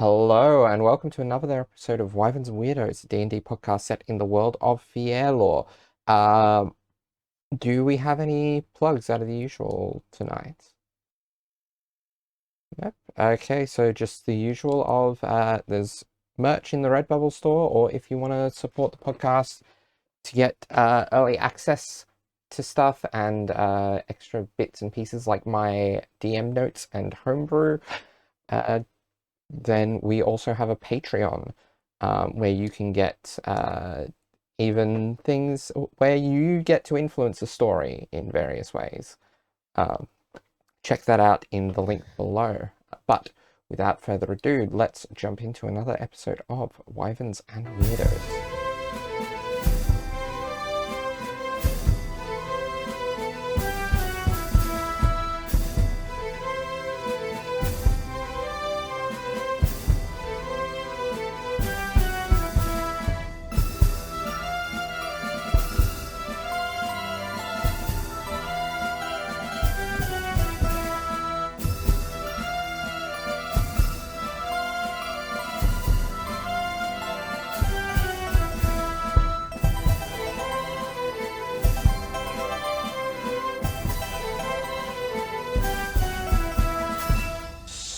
Hello and welcome to another episode of Wyverns and Weirdos, a D&D podcast set in the world of Fierlor. Um, do we have any plugs out of the usual tonight? Nope. Okay, so just the usual of there's merch in the Redbubble store, or if you want to support the podcast to get early access to stuff and extra bits and pieces like my DM notes and homebrew, then we also have a Patreon where you can get even things where you get to influence the story in various ways. Check that out in the link below. But without further ado, let's jump into another episode of Wyverns and Weirdos.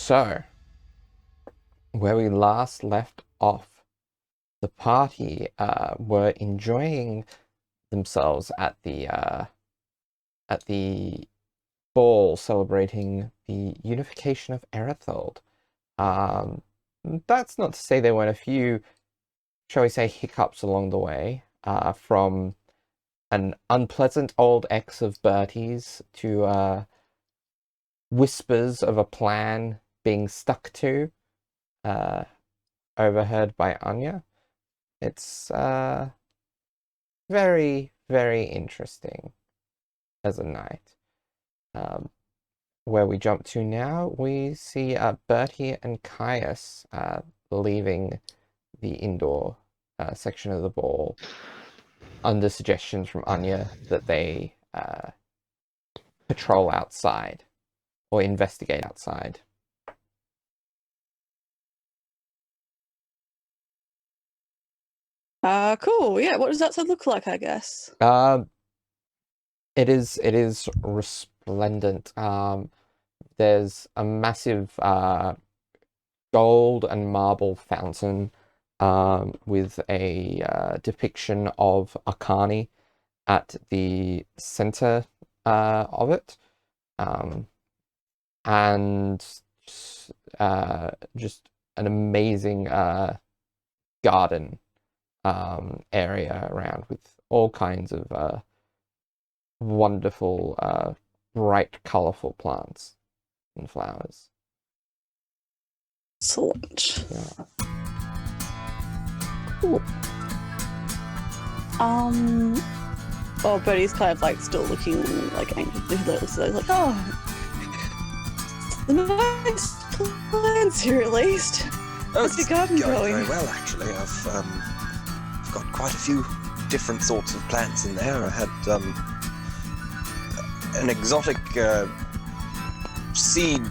So, where we last left off, the party were enjoying themselves at the ball celebrating the unification of Erethold. That's not to say there weren't a few, shall we say, hiccups along the way, from an unpleasant old ex of Bertie's to whispers of a plan being stuck to, overheard by Anya. It's very, very interesting as a night. Where we jump to now, we see Bertie and Caius leaving the indoor section of the ball under suggestions from Anya that they patrol outside or investigate outside. Cool. Yeah, what does that look like, I guess? It is resplendent. There's a massive gold and marble fountain with a depiction of Akani at the center of it, and just an amazing garden area around with all kinds of wonderful, bright, colorful plants and flowers. Excellent. Yeah. Cool. Well, Bertie's kind of like still looking like anxiously like, oh, nice plants here at least. How's the garden going? Very well, actually. I've got quite a few different sorts of plants in there. I had an exotic seed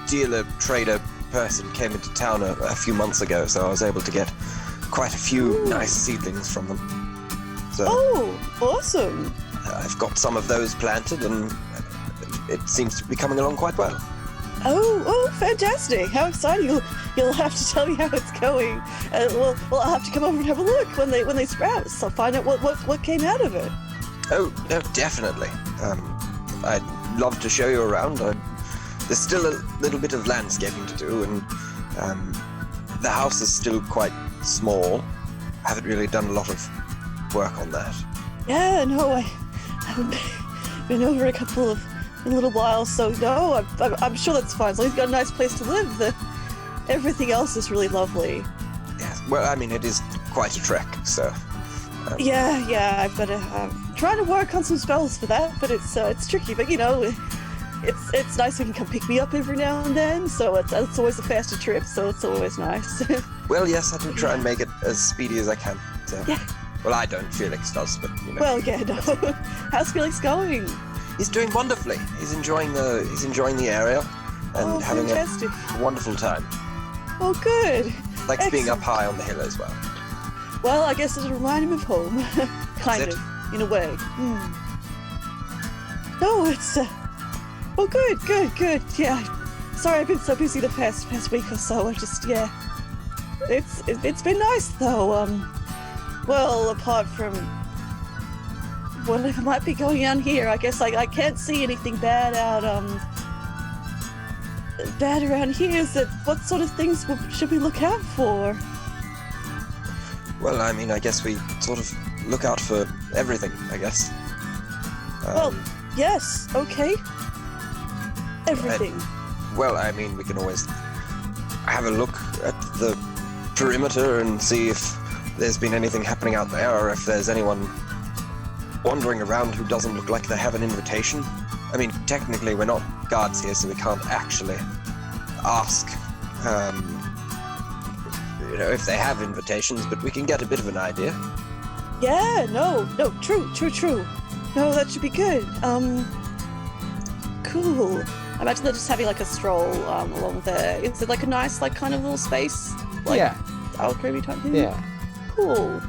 dealer trader person came into town a few months ago, so I was able to get quite a few nice seedlings from them. So, oh, awesome! I've got some of those planted, and it seems to be coming along quite well. Oh, fantastic! How exciting! You'll have to tell me how it's going. Well, I'll have to come over and have a look when they sprout. So I'll find out what came out of it. Oh, no, definitely. I'd love to show you around. There's still a little bit of landscaping to do, and the house is still quite small. I haven't really done a lot of work on that. Yeah, no, I haven't been over in a little while, so no, I'm sure that's fine. As long as you've got a nice place to live, everything else is really lovely. Yes, well, I mean, it is quite a trek, so... Yeah, I've got to... trying to work on some spells for that, but it's tricky, but you know, it's nice when you can come pick me up every now and then, so it's always a faster trip, so it's always nice. Well, yes, I do try and make it as speedy as I can, so... Yeah. Well, I don't. Felix does, but, you know... Well, yeah, no. How's Felix going? He's doing wonderfully. He's enjoying the area and having fantastic. a wonderful time. Oh, good. Likes being up Excellent. high on the hill as well. Well, I guess it'll remind him of home. Kind That's of, in a way. No, it's, oh, good. Yeah. Sorry I've been so busy the past week or so. I just, yeah. It's been nice, though. Well, apart from whatever might be going on here, I guess I can't see anything bad around here. Is that what sort of things should we look out for? Well, I mean, I guess we sort of look out for everything, I guess. Well, yes, okay. Everything. Well, I mean, we can always have a look at the perimeter and see if there's been anything happening out there, or if there's anyone wandering around who doesn't look like they have an invitation. I mean, technically we're not guards here, so we can't actually ask, if they have invitations, but we can get a bit of an idea. Yeah, no, true. No, that should be good. Cool. I imagine they're just having like a stroll along there. Is it like a nice, like, kind of little space? Like, Yeah. alcove type thing? Yeah. Cool.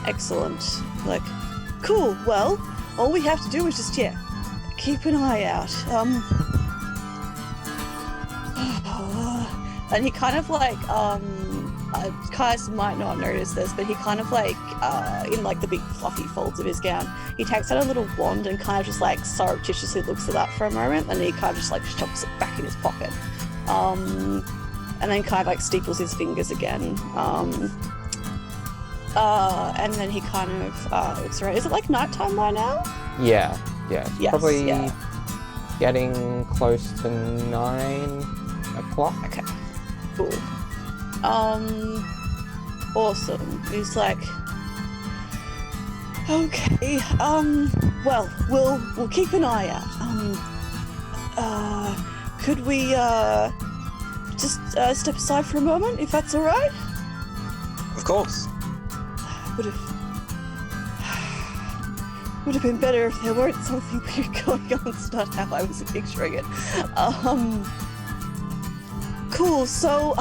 Excellent. Like, cool. Well, all we have to do is just, keep an eye out. And he kind of like, Caius might not notice this, but he kind of like, in like the big fluffy folds of his gown, he takes out a little wand and kind of just like surreptitiously looks at that for a moment, and then he kind of just like shoves it back in his pocket. And then kind of like steeples his fingers again. And then he kind of looks around. Is it like nighttime by now? Yeah. It's Yes, probably yeah. getting close to 9 o'clock. Okay. Cool. Awesome. He's like, okay, well, we'll keep an eye out. Could we, just, step aside for a moment, if that's alright? Of course. Would have been better if there weren't something weird going on. It's not how I was picturing it. Cool, so,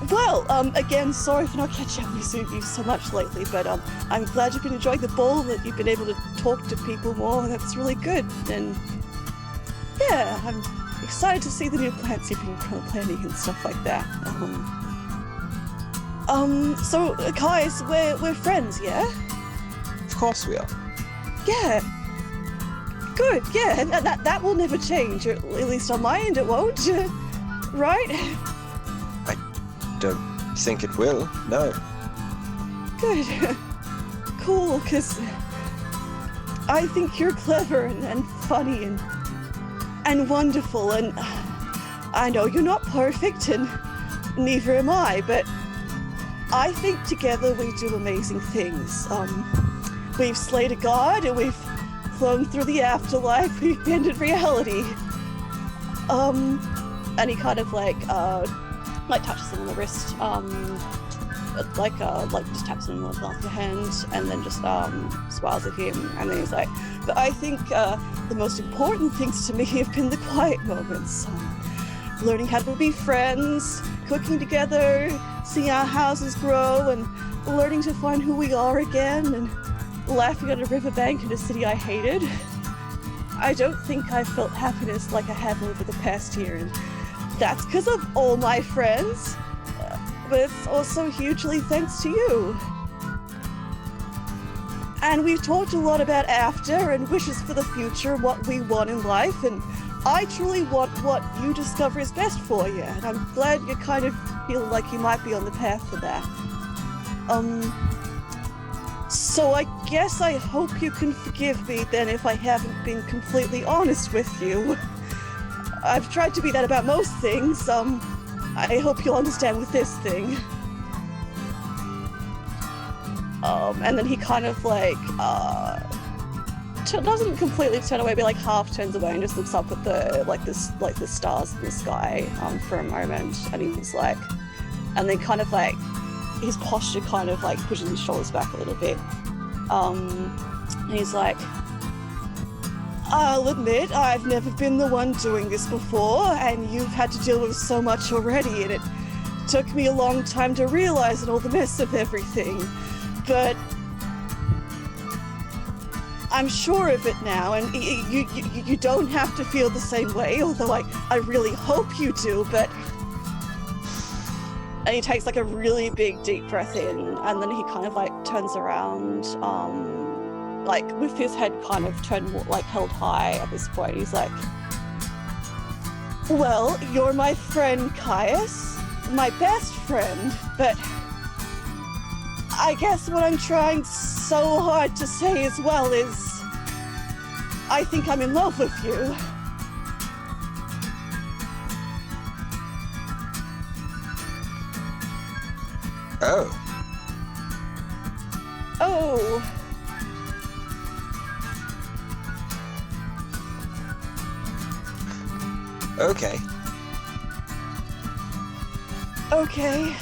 well, again, sorry for not catching up with you so much lately, but I'm glad you've been enjoying the ball, that you've been able to talk to people more. That's really good. And yeah, I'm excited to see the new plants you've been planting and stuff like that. So Caius, we're friends, yeah? Of course we are. Yeah. Good, yeah, and that will never change, or at least on my end it won't, right? I don't think it will, no. Good. Cool, because I think you're clever and funny and wonderful, and I know you're not perfect, and neither am I, but I think together we do amazing things. We've slayed a god, and we've flown through the afterlife, we've ended reality. And he kind of like touches him on the wrist, just taps him with the hand, and then just smiles at him, and then he's like, but I think the most important things to me have been the quiet moments. Learning how to be friends, cooking together, seeing our houses grow, and learning to find who we are again, and laughing on a riverbank in a city I hated. I don't think I've felt happiness like I have over the past year, and that's because of all my friends, but it's also hugely thanks to you. And we've talked a lot about after and wishes for the future, what we want in life, and I truly want what you discover is best for you, and I'm glad you kind of feel like you might be on the path for that. So I guess I hope you can forgive me then if I haven't been completely honest with you. I've tried to be that about most things, I hope you'll understand with this thing. And then he kind of like, doesn't completely turn away, but like half turns away and just looks up at the stars in the sky, for a moment, and he's like, and then kind of like, his posture kind of like pushes his shoulders back a little bit. And he's like, I'll admit I've never been the one doing this before, and you've had to deal with so much already, and it took me a long time to realize all the mess of everything. But I'm sure of it now, and you don't have to feel the same way, although I really hope you do, but... And he takes like a really big deep breath in, and then he kind of like turns around, like with his head kind of turned like held high at this point. He's like, well, you're my friend Caius, my best friend, but I guess what I'm trying so hard to say as well is I think I'm in love with you. Oh. Oh. Okay. Okay.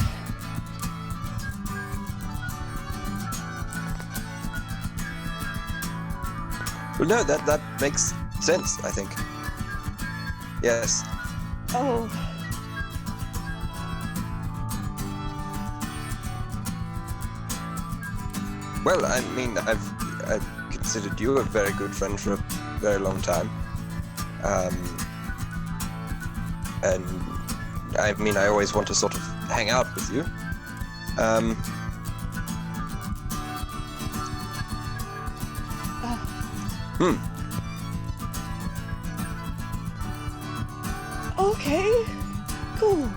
Well, no, that makes sense, I think. Yes. Oh. Well, I mean, I've considered you a very good friend for a very long time. And I mean, I always want to sort of hang out with you. Okay. Cool.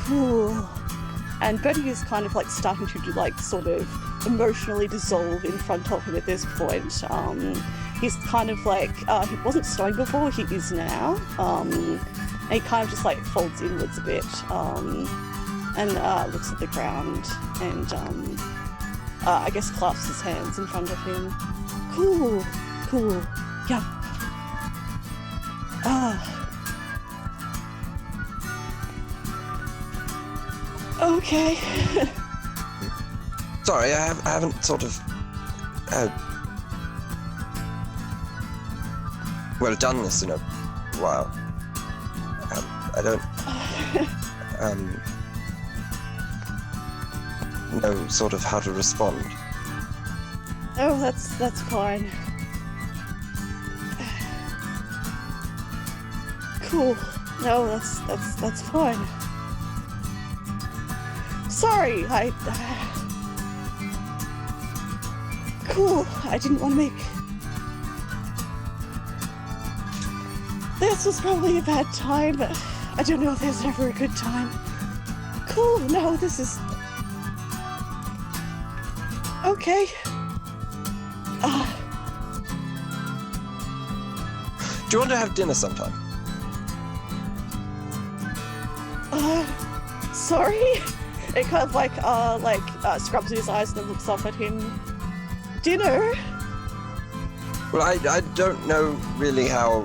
Cool. And Bertie is kind of like starting to like sort of emotionally dissolve in front of him at this point. He's kind of like, he wasn't stoned before, he is now. And he kind of just like folds inwards a bit, and looks at the ground and I guess clasps his hands in front of him. Cool. Yeah. Okay. Sorry, I haven't sort of done this in a while. I don't know sort of how to respond. Oh, that's fine. Cool. No, that's fine. Sorry, cool. I didn't want to make... This was probably a bad time, but I don't know if there's ever a good time. Cool, no, this is... Okay. Do you want to have dinner sometime? Sorry? It kind of like scrubs his eyes and then looks up at him. Dinner? Well, I don't know really how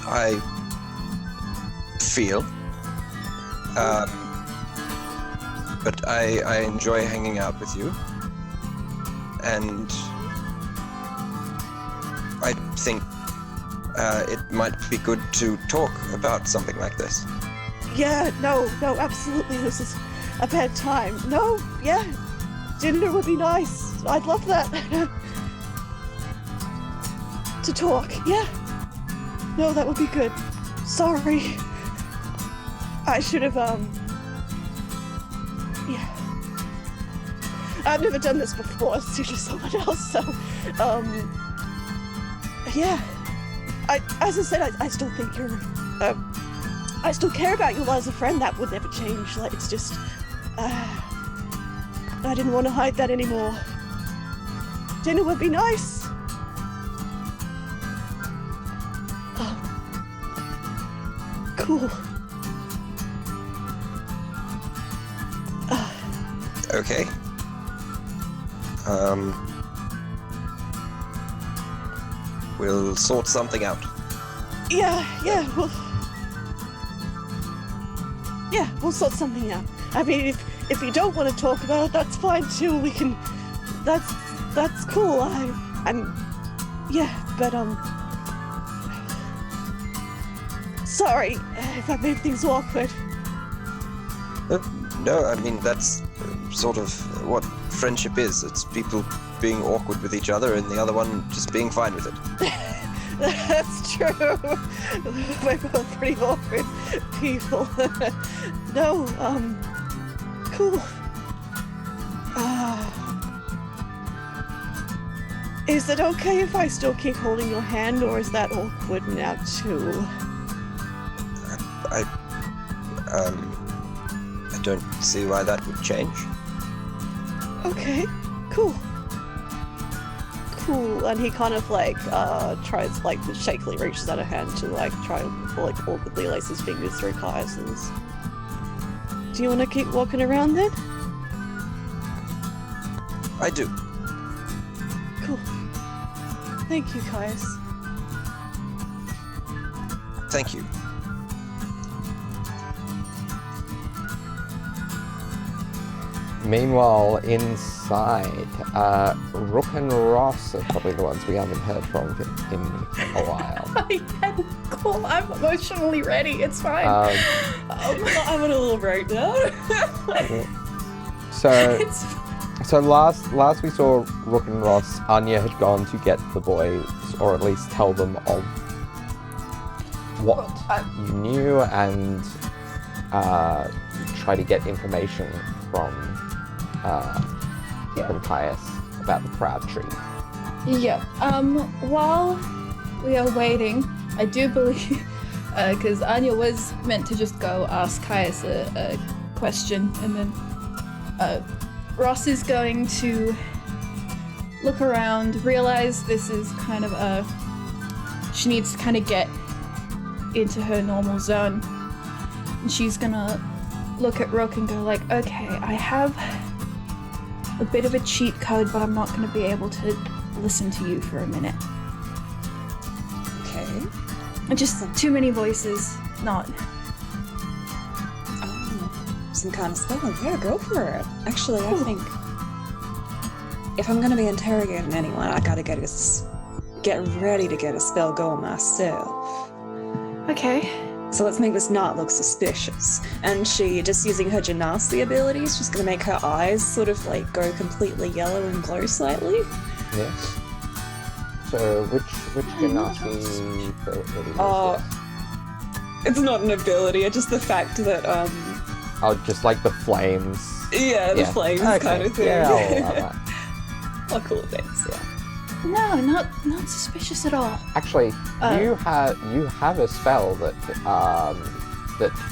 I feel, but I enjoy hanging out with you, and I think it might be good to talk about something like this. Yeah, no, absolutely, this is a bad time. No, yeah, dinner would be nice. I'd love that. To talk, yeah. No, that would be good. Sorry. I should have, yeah. I've never done this before, it's usually someone else, so, yeah. As I said, I still think you're, I still care about you as a friend. That would never change. Like, it's just, I didn't want to hide that anymore. Dinner would be nice. Cool. Okay. We'll sort something out. Yeah, we'll sort something out. I mean, if you don't want to talk about it, that's fine too. We can that's cool. I'm yeah, but sorry if I made things awkward. No, I mean, that's sort of what friendship is. It's people being awkward with each other and the other one just being fine with it. That's true. We're both pretty awkward people. No, cool. Is it okay if I still keep holding your hand, or is that awkward now too? I don't see why that would change. Okay, cool. Cool. And he kind of like tries, like, shakily reaches out a hand to like try and like awkwardly lace his fingers through Caius's. Do you want to keep walking around then? I do. Cool. Thank you, Caius. Thank you. Meanwhile, inside, Rook and Ross are probably the ones we haven't heard from in a while. Yeah, cool. I'm emotionally ready. It's fine. I'm in a little breakdown. So last we saw Rook and Ross, Anya had gone to get the boys, or at least tell them of what you knew, and try to get information from Caius about the proud tree. Yeah. While we are waiting, I do believe, because Anya was meant to just go ask Caius a question, and then Ross is going to look around, realize this is kind of she needs to kind of get into her normal zone, and she's gonna look at Rook and go like, okay, I have a bit of a cheat code, but I'm not going to be able to listen to you for a minute. Okay. And just too many voices, not. Oh, some kind of spell. Yeah, go for it. Actually, I think if I'm going to be interrogating anyone, I got to get ready to get a spell going myself. Okay. So let's make this not look suspicious. And she, just using her genasi abilities, she's gonna make her eyes sort of like go completely yellow and glow slightly. Yes. So which genasi ability is this? It's not an ability, it's just the fact that Oh, just like the flames. yeah, the flames Okay. kind of thing. Yeah, I'll allow that. All cool things. Yeah. No, not suspicious at all. Actually, you have a spell that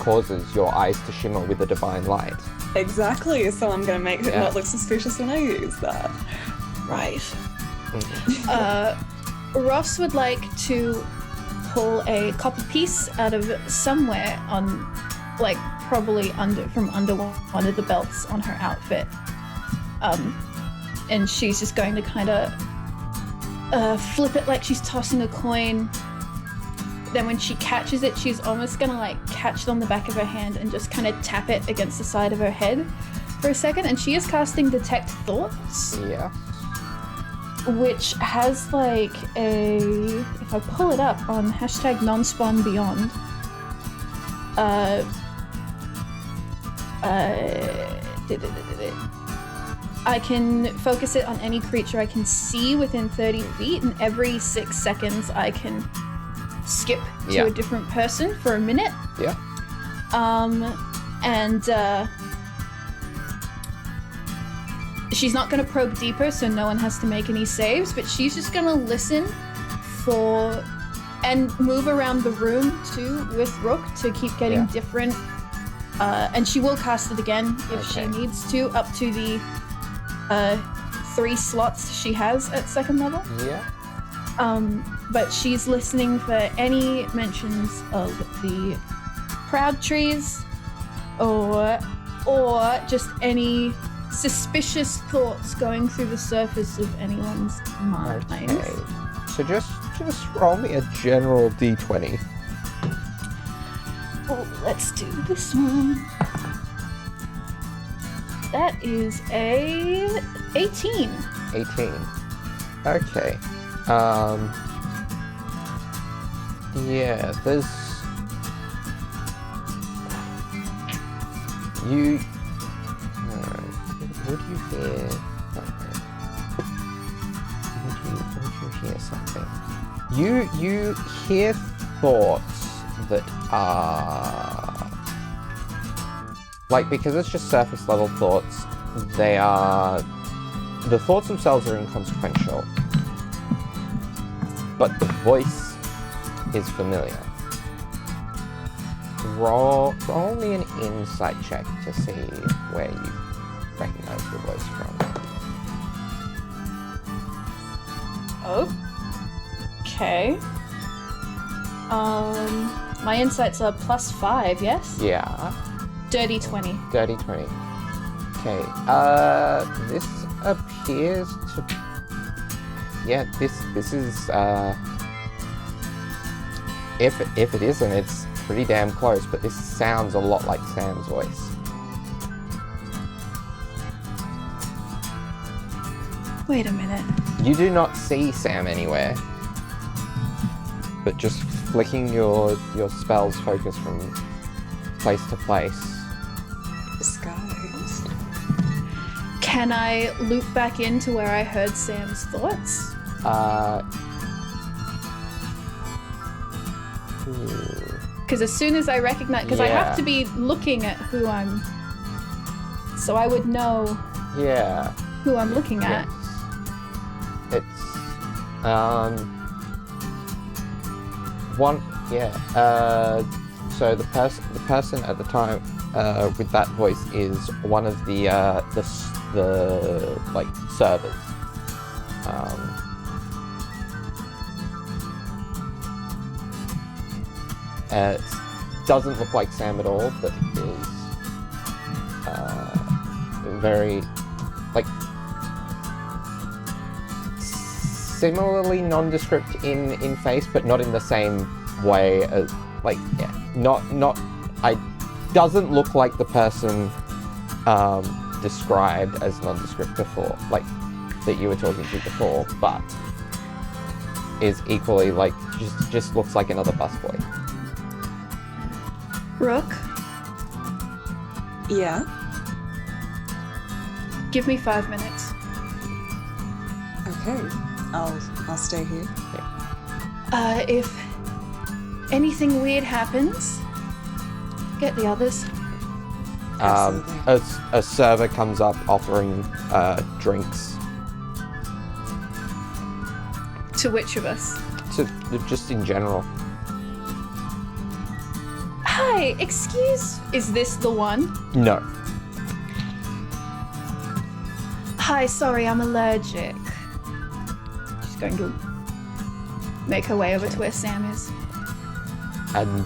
causes your eyes to shimmer with a divine light. Exactly, so I'm gonna make it Yeah. not look suspicious when I use that. Right. Ross would like to pull a copper piece out of somewhere on, like, probably from under one of the belts on her outfit. And she's just going to kind of flip it like she's tossing a coin. Then when she catches it, she's almost gonna like catch it on the back of her hand and just kind of tap it against the side of her head for a second. And she is casting Detect Thoughts, Yeah. which has like if I pull it up on #NonSpawnBeyond, I can focus it on any creature I can see within 30 feet, and every 6 seconds I can skip to a different person for a minute. Yeah. And she's not going to probe deeper, so no one has to make any saves, but she's just going to listen for and move around the room too with Rook to keep getting different. And she will cast it again if she needs to, up to the 3 slots she has at 2nd level. Yeah. But she's listening for any mentions of the proud trees or just any suspicious thoughts going through the surface of anyone's mind. Okay. So just roll me a general d20. Oh, let's do this one. That is a 18. 18. Okay. Yeah, there's... You... Would you hear... Would you hear something? You hear thoughts that are... Like, because it's just surface level thoughts, they are... The thoughts themselves are inconsequential. But the voice is familiar. Roll me an insight check to see where you recognize the voice from. Okay. My insights are +5, yes? Yeah. Dirty 20. Dirty 20. Okay. This appears to... Yeah, this is, If it isn't, it's pretty damn close, but this sounds a lot like Sam's voice. Wait a minute. You do not see Sam anywhere, but just flicking your spells focus from place to place. Disguise. Can I loop back into where I heard Sam's thoughts? Because as soon as I recognize... Because I have to be looking at who I'm... So I would know Yeah. who I'm looking at. It's... One... Yeah. So the person at the time with that voice is one of the like, servers. It doesn't look like Sam at all, but it is very, like, similarly nondescript in face, but not in the same way as, like, yeah, doesn't look like the person described as nondescript before, like, that you were talking to before, but is equally, like, just looks like another busboy. Rook, Yeah. give me 5 minutes. Okay. I'll stay here. If anything weird happens, get the others. Absolutely. A server comes up offering drinks To which of us? to just in general. Hi, excuse... Is this the one? No. Hi, sorry, I'm allergic. She's going to make her way over to where Sam is. And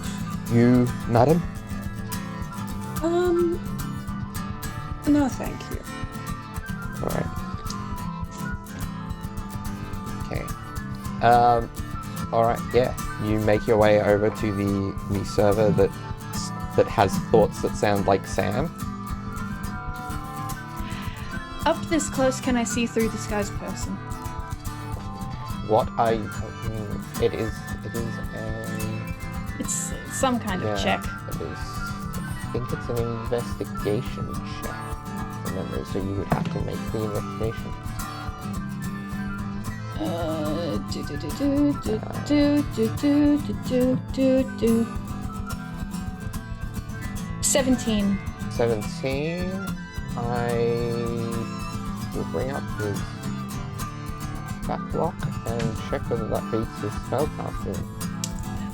you, madam? No, thank you. Alright. Okay. Alright, yeah. You make your way over to the server that has thoughts that sound like Sam. Up this close, can I see through disguised person? What it is It's some kind of yeah, check. It is. I think it's an investigation check. Remember, so you would have to make the investigation. 17. 17. I will bring up his backlock and check whether that beats his spellcasting.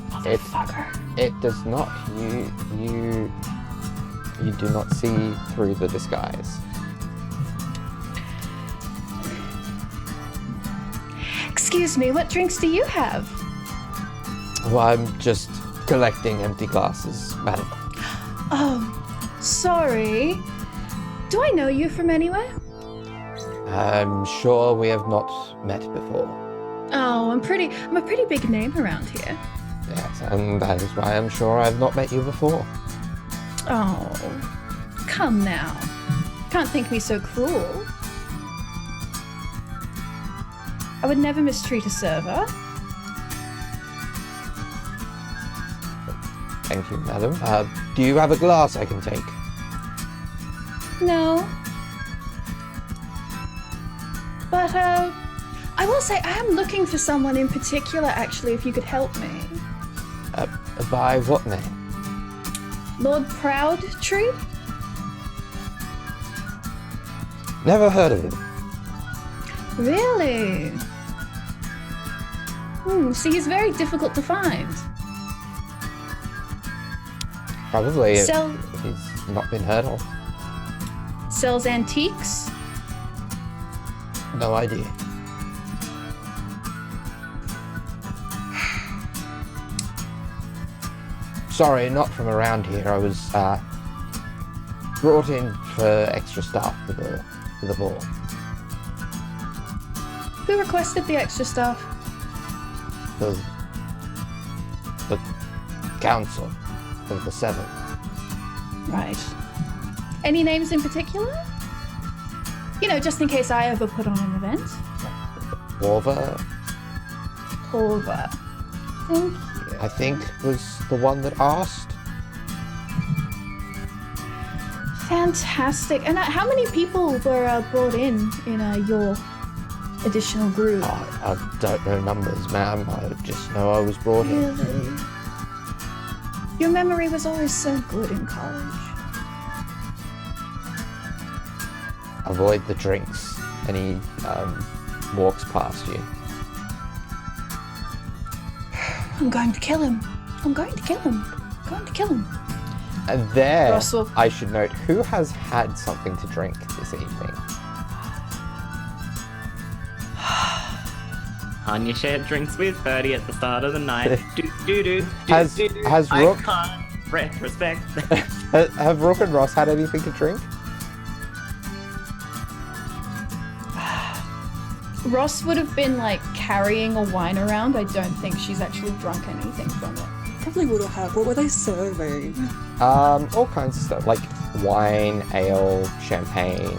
Motherfucker. It does not. You do not see through the disguise. Excuse me, what drinks do you have? Well, I'm just collecting empty glasses, madam. Oh, sorry. Do I know you from anywhere? I'm sure we have not met before. Oh, I'm a pretty big name around here. Yes, and that is why I'm sure I've not met you before. Oh, come now. Can't think me so cruel. I would never mistreat a server. Thank you, madam. Do you have a glass I can take? No. But, I will say, I am looking for someone in particular, actually, if you could help me. By what name? Lord Proudtree? Never heard of him. Really? See, he's very difficult to find. Probably if Sell- he's not been heard of. Sells antiques? No idea. Sorry, not from around here. I was brought in for extra staff for the ball. Who requested the extra staff? The council of the Seven. Right. Any names in particular? You know, just in case I ever put on an event. Warver, Horva. Thank you. I think, was the one that asked. Fantastic. And how many people were brought in your additional group? I don't know numbers, ma'am. I just know I was brought in. Really? Your memory was always so good in college. Avoid the drinks. And he walks past you. I'm going to kill him. I'm going to kill him. I'm going to kill him. And there, Russell. I should note, who has had something to drink this evening? Anya shared drinks with Bertie at the start of the night. Has Rook- I can't respect. Have Rook and Ross had anything to drink? Ross would have been like carrying a wine around. I don't think she's actually drunk anything from it. Probably would have. What were they serving? All kinds of stuff, like wine, ale, champagne,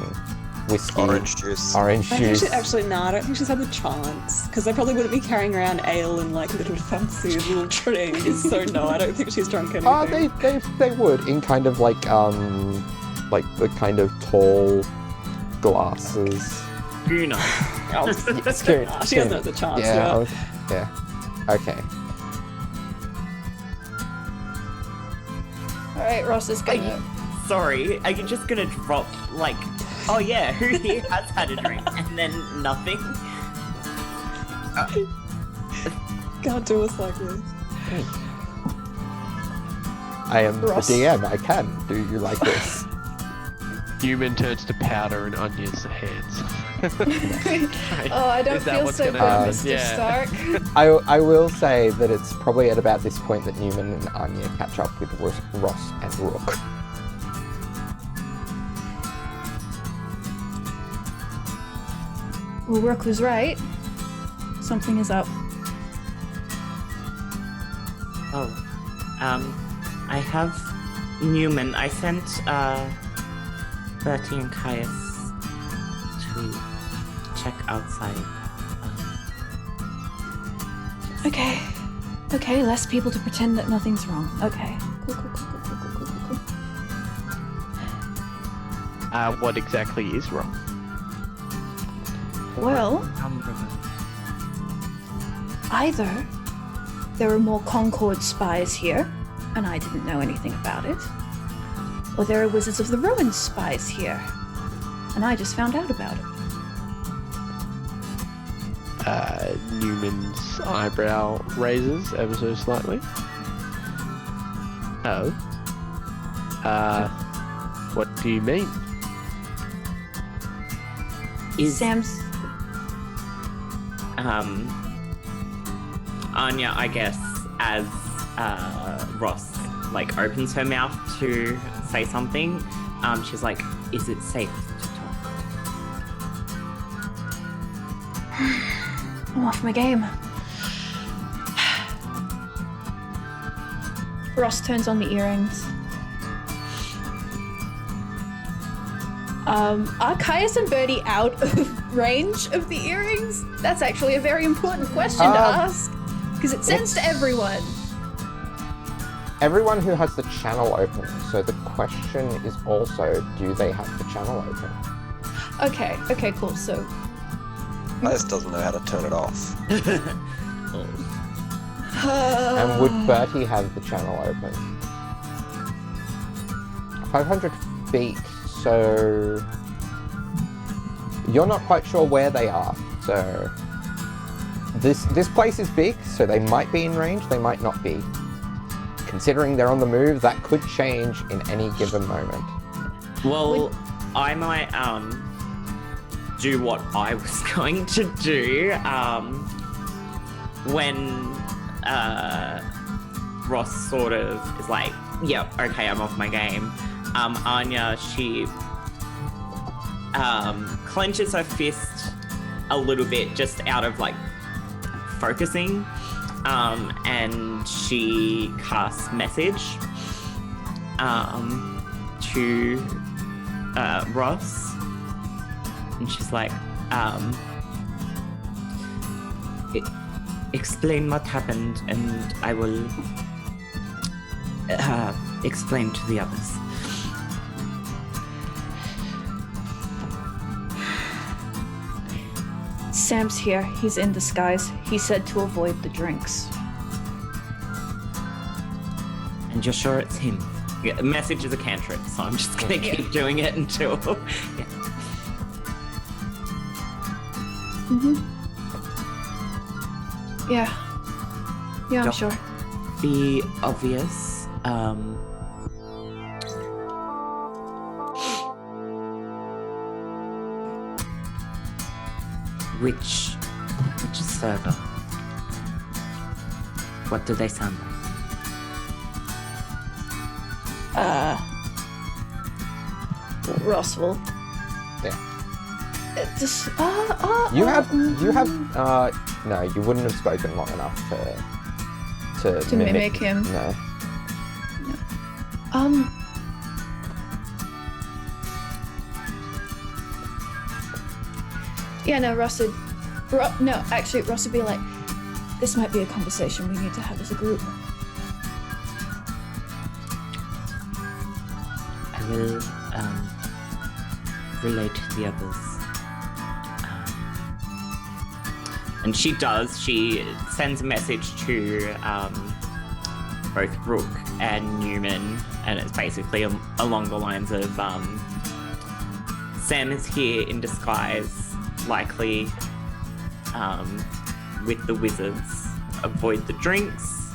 whiskey, Orange juice. orange I think juice. she, actually, no, I don't think she's had the chance. Because they probably wouldn't be carrying around ale and like little fancy little trays. So no, I don't think she's drunk anything. They would, in kind of like the kind of tall glasses. Guna. Oh, It's good. she hasn't had the chance. Yeah, Yeah. Okay. Alright, Ross is gonna... Sorry, are you just gonna drop, like, oh yeah, who here has had a drink, and then nothing? Can't do us like this. I am Ross. the DM. I can do you like this. Newman turns to powder and Anya's hands. Oh, I don't Is that feel what's so good, gonna happen? Mr. Yeah. Stark. I will say that it's probably at about this point that Neumann and Anya catch up with Ross and Rook. Well, Rook was right. Something is up. Oh, I have Newman. I sent, Bertie and Caius to check outside. Okay. Okay, less people to pretend that nothing's wrong. Okay. Cool. What exactly is wrong? Well, either there are more Concord spies here, and I didn't know anything about it, or there are Wizards of the Ruins spies here, and I just found out about it. Newman's eyebrow raises ever so slightly. Oh. What do you mean? Is, Sam's... Anya, I guess, as, Ross, like, opens her mouth to say something, she's like, is it safe to talk? I'm off my game. Ross turns on the earrings. Are Caius and Bertie out of range of the earrings? That's actually a very important question to ask. Because it sends to everyone. Everyone who has the channel open. So the question is also, do they have the channel open? Okay, cool. So Caius doesn't know how to turn it off. And would Bertie have the channel open? 500 feet, so you're not quite sure where they are. So this place is big, so they might be in range, they might not be. Considering they're on the move, that could change in any given moment. Well, I might do what I was going to do when Ross sort of is like, yep, okay, I'm off my game. Anya, she clenches her fist a little bit just out of like focusing, and she casts message to Ross, and she's like, explain what happened and I will explain to the others. Sam's here. He's in disguise. He said to avoid the drinks. And you're sure it's him? Yeah, the message is a cantrip, so I'm just gonna keep doing it until... yeah. Yeah. Yeah, I'm sure. Be obvious. Which server? What do they sound like? Ross will. Yeah. Just, You have, no, you wouldn't have spoken long enough to mimic him. No. Yeah, no, Ross would be like, this might be a conversation we need to have as a group. I will relate to the others. And she does. She sends a message to both Rook and Neumann, and it's basically along the lines of Sam is here in disguise, likely with the wizards. Avoid the drinks.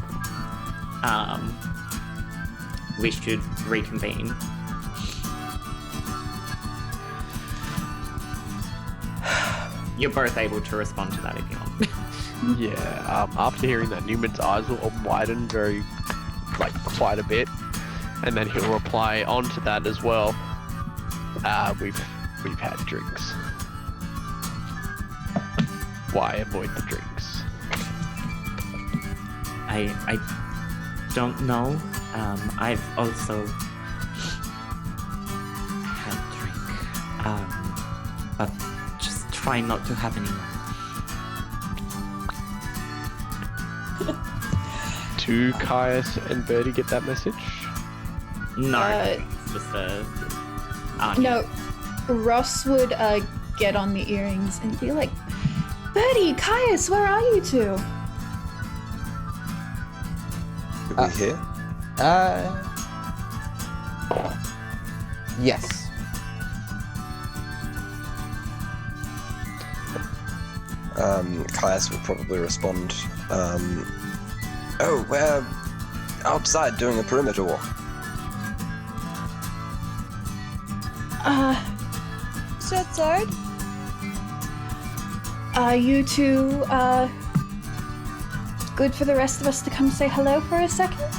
We should reconvene. You're both able to respond to that if you want. Yeah, after hearing that, Newman's eyes will widen quite a bit, and then he'll reply onto that as well. We've had drinks. Why avoid the drinks? I don't know. I've also had drink, but just try not to have any more. Do Caius and Bertie get that message? No, it's just no. Ross would get on the earrings and be like, Bertie, Caius, where are you two? Could we hear? Yes. Caius will probably respond, oh, we're outside doing a perimeter walk. Is that outside? Are you two, good for the rest of us to come say hello for a second?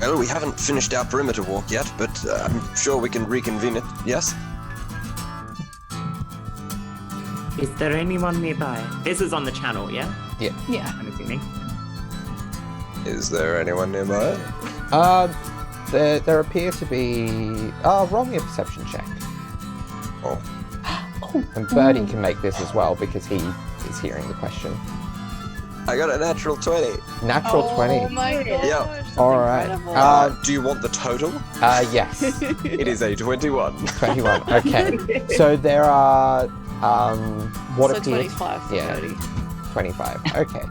Well, we haven't finished our perimeter walk yet, but I'm sure we can reconvene it, yes? Is there anyone nearby? This is on the channel, yeah? Yeah. Yeah. I'm assuming. Is there anyone nearby? There appear to be... roll me a perception check. Oh. And Bertie can make this as well because he is hearing the question. I got a natural 20. Natural 20. Oh my gosh. Yeah. that's All right. incredible. Do you want the total? Yes. It is a 21. 21. Okay. So there are what so appears 25 for yeah. Bertie. 25. Okay.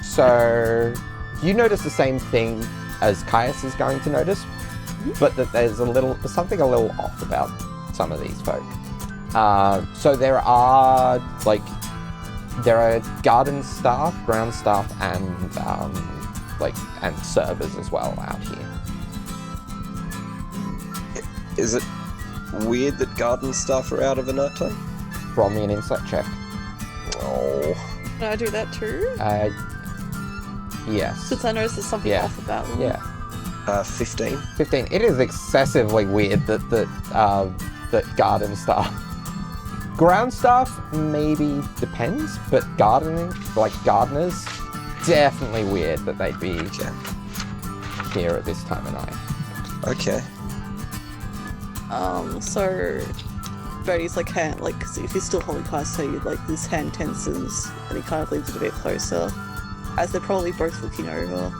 So you notice the same thing as Caius is going to notice, but that there's something a little off about some of these folk. So there are garden staff, ground staff, and and servers as well out here. Is it weird that garden staff are out of the nighttime? Roll me an insight check. Oh. Can I do that too? Yes. Since I noticed there's something Yeah. off about them. Yeah. 15. 15. It is excessively weird that garden staff. Ground staff maybe depends, but gardeners, definitely weird that they'd be here at this time of night. Okay. So Bertie's cause if he's still holding Caius, so his hand tenses and he kind of leans it a bit closer, as they're probably both looking over.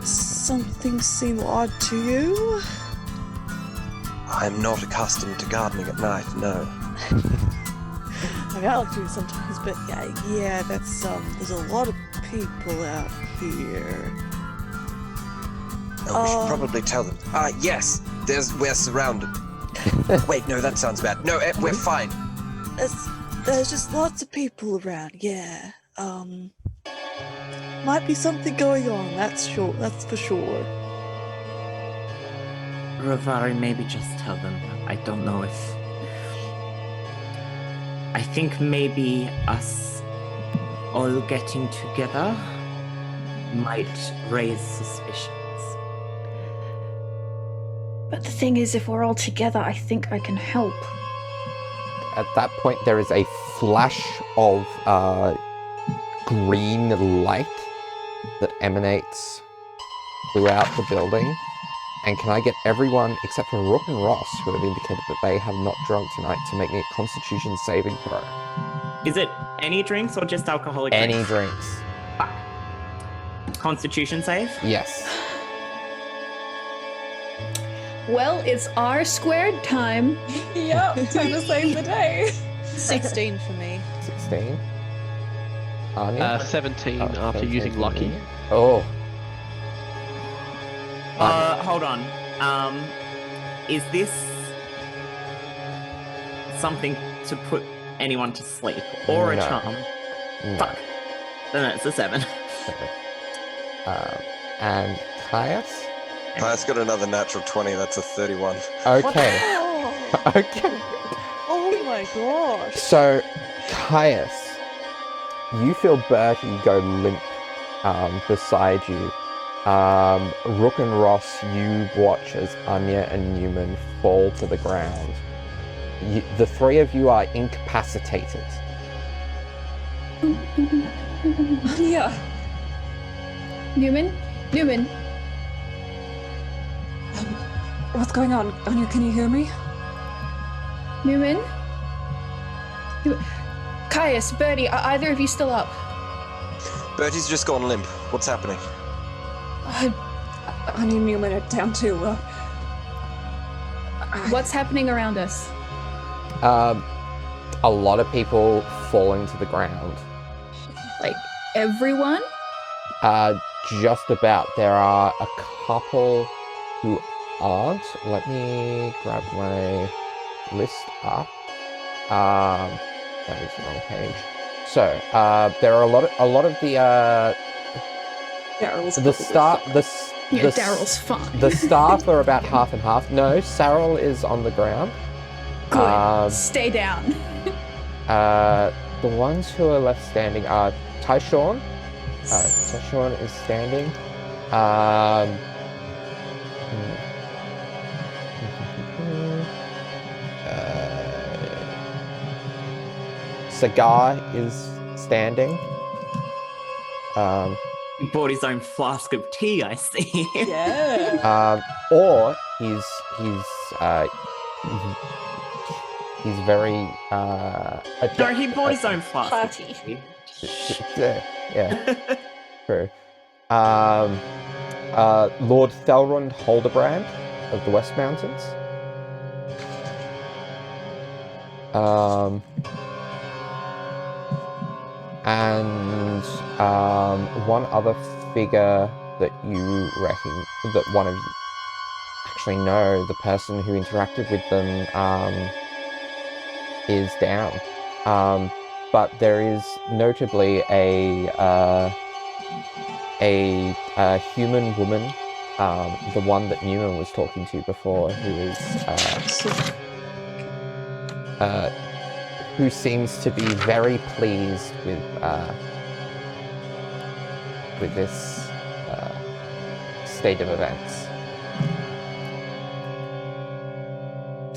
Something seem odd to you? I'm not accustomed to gardening at night, no. I mean, I like to do it sometimes, but yeah, that's there's a lot of people out here. Oh, we should probably tell them. Yes, we're surrounded. Wait, no, that sounds bad. No, we're fine. There's just lots of people around, yeah. Might be something going on, that's for sure. Ravari, maybe just tell them. I don't know if... I think maybe us all getting together might raise suspicions. But the thing is, if we're all together, I think I can help. At that point, there is a flash of green light that emanates throughout the building. And can I get everyone, except for Rook and Ross, who have indicated that they have not drunk tonight, to make me a Constitution saving throw? Is it any drinks or just alcoholic Any drinks? drinks. Constitution save? Yes. Well, it's R squared time. Yep, time to save the day. 16 for me. 16. Anya? 17 Oh, after 17 using for lucky. me. Oh. Hold on. Is this something to put anyone to sleep? Or a No. charm? No. Fuck. Then it's a 7. And Caius? Caius got another natural 20, that's a 31. Okay. Oh, Okay. oh my gosh. So, Caius, you feel Bertie go limp beside you. Rook and Ross, you watch as Anya and Neumann fall to the ground. The three of you are incapacitated. Yeah. Newman? What's going on? Anya, can you hear me? Newman? Caius, Bertie, are either of you still up? Bertie's just gone limp. What's happening? Anya and Neumann are down too. What's happening around us? A lot of people falling to the ground. Like, everyone? Just about. There are a couple who aren't. Let me grab my list up. That is the wrong page. So, there are a lot of the Daryl's the staff Daryl's fine. the staff are about half and half. No, Saril is on the ground. Good. Stay down. The ones who are left standing are Tyshawn. Tyshawn is standing. Cigar is standing. He bought his own flask of tea, I see. Yeah. Or he's He's very No, he bought his own flask. Party. yeah, true. Lord Thelrond Holderbrand of the West Mountains. And one other figure that you reckon that one of you actually know, the person who interacted with them is down. But there is notably a human woman, the one that Neumann was talking to before, who seems to be very pleased with this state of events.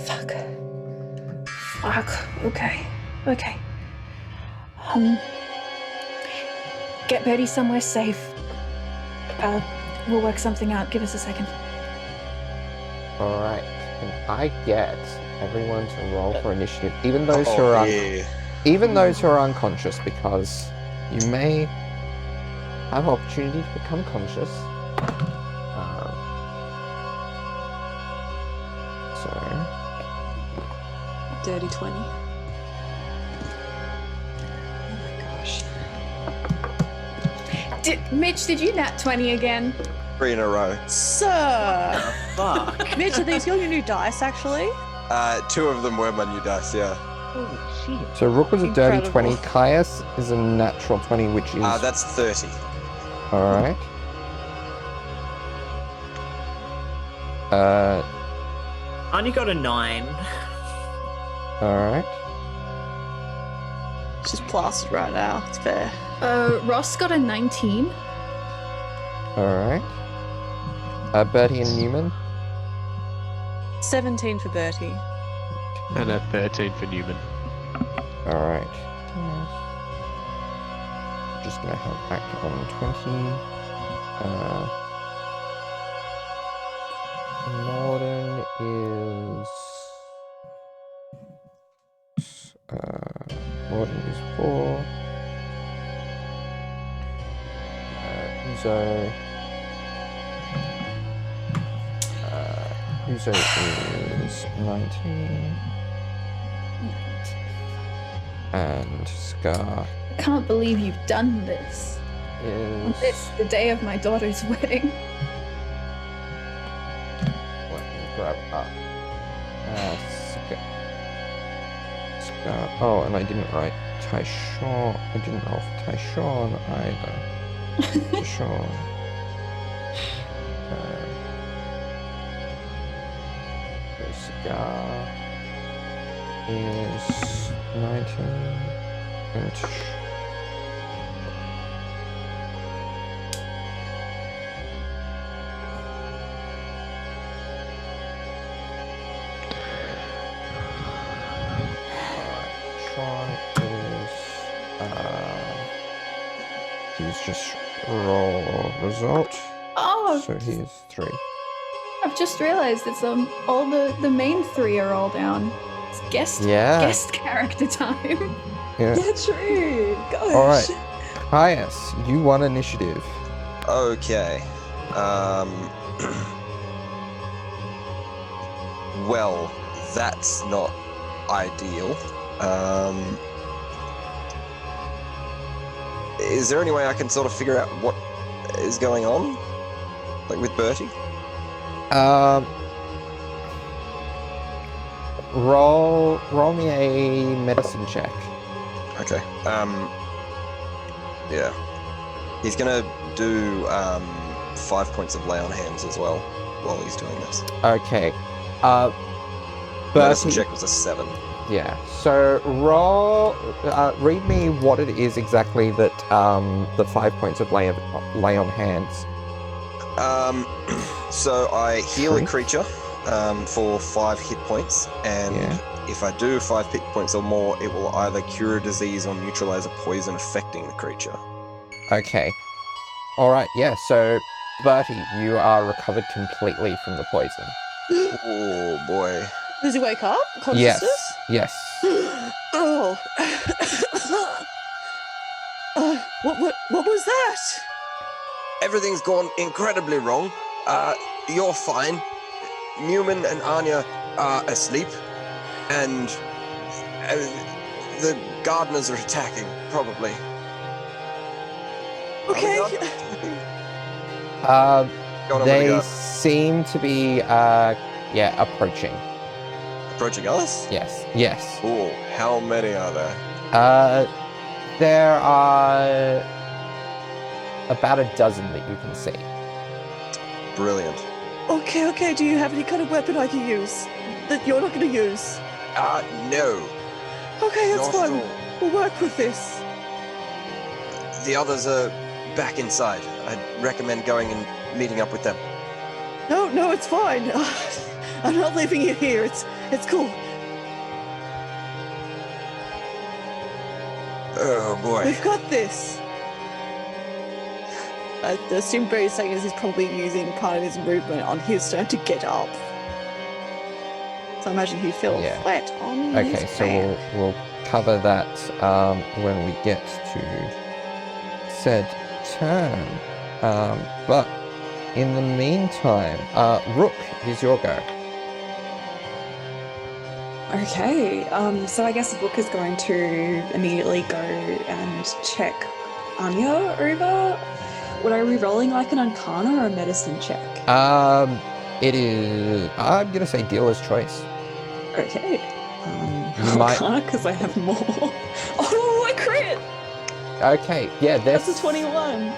Fuck. Okay. Get Bertie somewhere safe. We'll work something out. Give us a second. Alright, can I get everyone to roll for initiative, even those who are even those who are unconscious, because you may have opportunity to become conscious. So Dirty 20. Oh my gosh. Mitch, did you nat 20 again? 3 in a row. So, Fuck. Mitch, are these your new dice, actually? 2 of them were my new dice, yeah. Holy shit. So Rook was a dirty Incredible. 20, Caius is a natural 20, which is That's 30. alright. Anya got a 9. Alright. She's plastered right now. It's fair. Ross got a 19. Alright. Bertie and Neumann. 17 for Bertie. And a 13 for Neumann. Alright. Just gonna have active on 20. Morden is... Morden is 4. Uzo is 19. And Scar I can't believe you've done this. is... It's the day of my daughter's wedding. Let me grab up. Scar. Oh, and I didn't write Tyshawn. I didn't roll for Tyshawn either. Tyshawn. Scar is 19. And Sean is he's just roll result, Oh, so he is 3. I've just realized it's all the main 3 are all down. It's guest character time. Yeah. Yeah, true. Gosh. All right, Caius, you won initiative. Okay. Well, that's not ideal. Is there any way I can sort of figure out what is going on? Like with Bertie? Roll me a medicine check. Okay. Yeah. He's gonna do 5 points of lay on hands as well while he's doing this. Okay. Medicine Bertie, check was a 7. yeah. So read me what it is exactly that the 5 points of lay on hands. So I heal a Sure. creature for 5 hit points, and Yeah. if I do 5 hit points or more, it will either cure a disease or neutralize a poison affecting the creature. Okay. All right. Yeah. So Bertie, you are recovered completely from the poison. Oh boy. Does he wake up? Yes. Consciousness? Yes. Oh. What was that? Everything's gone incredibly wrong. You're fine. Neumann and Anya are asleep, and the gardeners are attacking, probably. Okay. They seem to be, approaching. Approaching us? Yes. Yes. Cool. How many are there? There are about a dozen that you can see. Brilliant. Okay. Do you have any kind of weapon I can use that you're not going to use? No. Okay, that's Not fine. at all. We'll work with this. The others are back inside. I'd recommend going and meeting up with them. No, it's fine. I'm not leaving you here. It's cool. Oh boy. We've got this. I assume Bertie's saying is he's probably using part of his movement on his turn to get up. So I imagine he fell flat on his Okay, so back. we'll cover that when we get to said turn. But in the meantime, Rook, here's your go. Okay, so I guess Rook is going to immediately go and check Anya over. Would I be rolling like an Arcana or a Medicine check? It is, I'm gonna say dealer's choice. Okay. You might- Arcana, because I have more. Oh, I crit! Okay, yeah, That's a 21.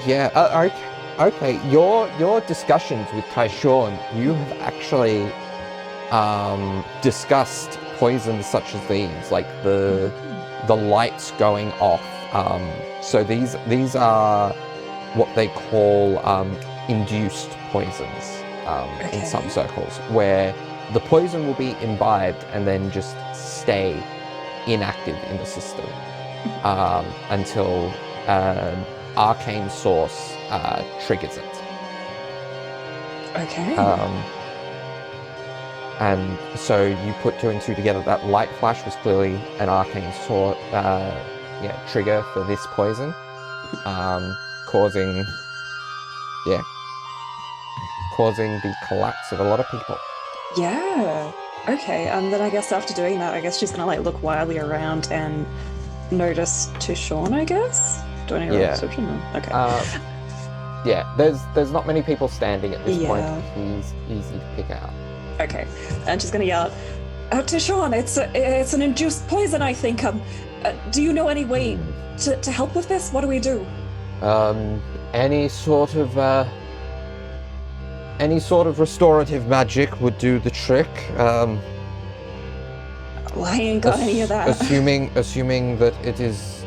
Yeah, okay. Your discussions with Taishawn, you have actually discussed poisons such as these, like the lights going off. So these are what they call induced poisons in some circles, where the poison will be imbibed and then just stay inactive in the system until an arcane source triggers it. Okay. And so you put two and two together. That light flash was clearly an arcane trigger for this poison, causing the collapse of a lot of people. Yeah. Okay, then I guess after doing that, I guess she's gonna like look wildly around and notice Taishawn, I guess? Do I need to roll perception? Okay. There's not many people standing at this point. Yeah. He's easy to pick out. Okay, and she's gonna yell, Taishawn, it's an induced poison, I think. Do you know any way to help with this? What do we do? Any sort of restorative magic would do the trick. Well, I ain't got any of that. Assuming that it is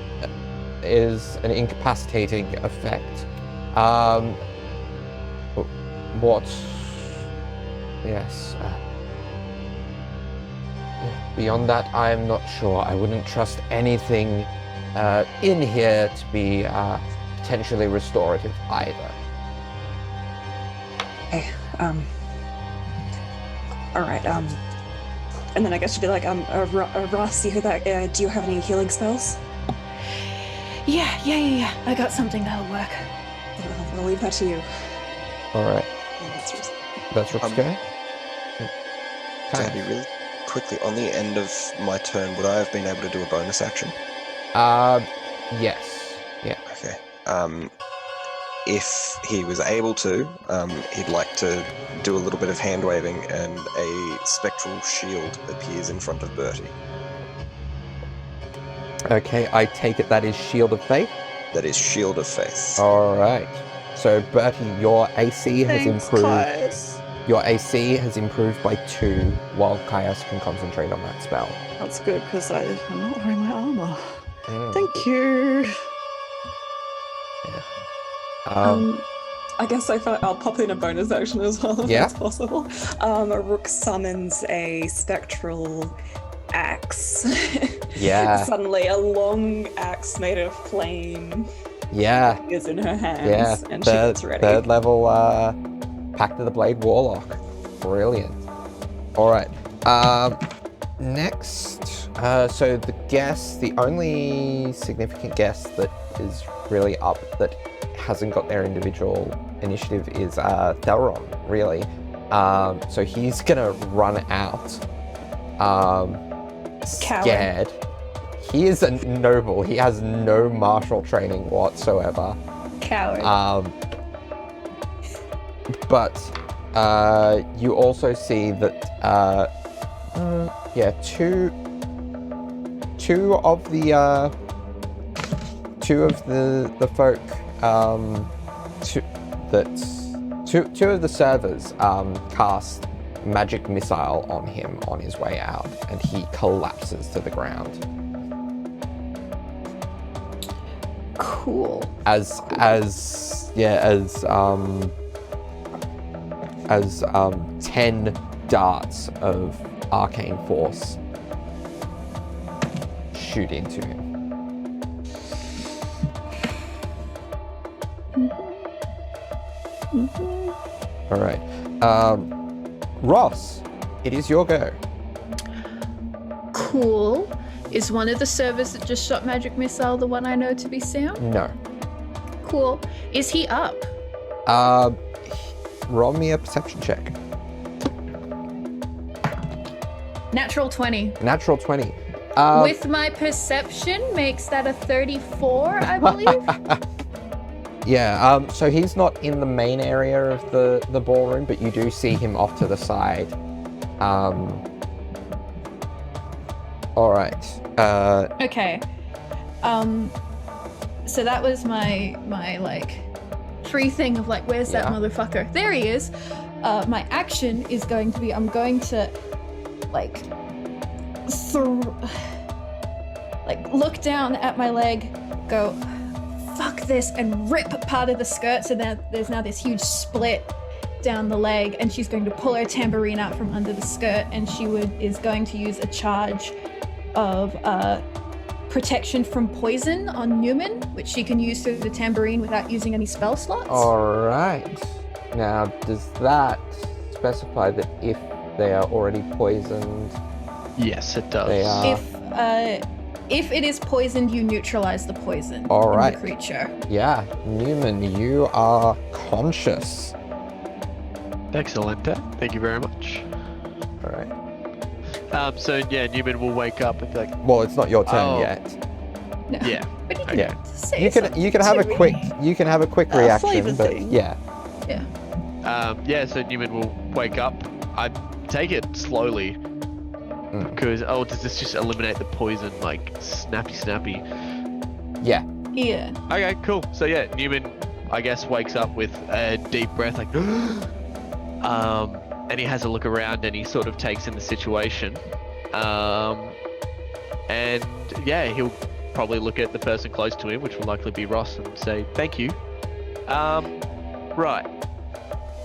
an incapacitating effect. Yes. Beyond that, I am not sure. I wouldn't trust anything in here to be potentially restorative either. Okay, alright, and then I guess she'd be like, Ross, you hear that? Do you have any healing spells? Yeah. I got something that'll work. I'll leave that to you. Alright. Yeah, That's Rook's go. Daddy, really quickly, on the end of my turn, would I have been able to do a bonus action? Yes. Yeah. Okay. If he was able to, he'd like to do a little bit of hand waving, and a spectral shield appears in front of Bertie. Okay, I take it that is Shield of Faith. That is Shield of Faith. Alright. So Bertie, your AC has improved. Caius. Your AC has improved by 2, while Caius can concentrate on that spell. That's good because I'm not wearing my armor. Thank you. I guess I'll pop in a bonus action as well, if that's possible. Rook summons a spectral axe. Yeah. Suddenly, a long axe made of flame is in her hands, and she gets ready. Third level Pact of the Blade Warlock. Brilliant. Alright. Next, so the only significant guest that is really up that hasn't got their individual initiative is Thelron, really. So he's gonna run out, scared. He is a noble. He has no martial training whatsoever. Coward. But you also see that two of the folk two of the servers cast magic missile on him on his way out, and he collapses to the ground. Cool. As 10 darts of arcane force shoot into him. All right, Ross, it is your go. Cool. Is one of the servers that just shot magic missile the one I know to be Sam? No. Cool. Is he up? Roll me a perception check. Natural 20. Natural 20. With my perception makes that a 34, I believe. Yeah, so he's not in the main area of the ballroom, but you do see him off to the side. All right. Okay. So that was my like free thing of like, where's that motherfucker? There he is. My action is going to be, I'm going to like look down at my leg, go, fuck this, and rip part of the skirt so that there's now this huge split down the leg, and she's going to pull her tambourine out from under the skirt, and she is going to use a charge of protection from poison on Neumann, which she can use through the tambourine without using any spell slots. All right. Now, does that specify that if they are already poisoned? Yes, it does. They are. If it is poisoned, you neutralize the poison All in right. the creature. Yeah, Neumann, you are conscious. Excellent. Thank you very much. All right. So yeah, Neumann will wake up and be like, Well, it's not your turn Oh. yet. No. yeah. But you can Yeah. say You can have a something. quick reaction, flavor but thing. yeah. Yeah, so Neumann will wake up. I take it slowly. Because, does this just eliminate the poison, like, snappy? Yeah. Yeah. Okay, cool. So yeah, Neumann, I guess, wakes up with a deep breath, like, and he has a look around and he sort of takes in the situation. And yeah, he'll probably look at the person close to him, which will likely be Ross, and say, thank you. Right.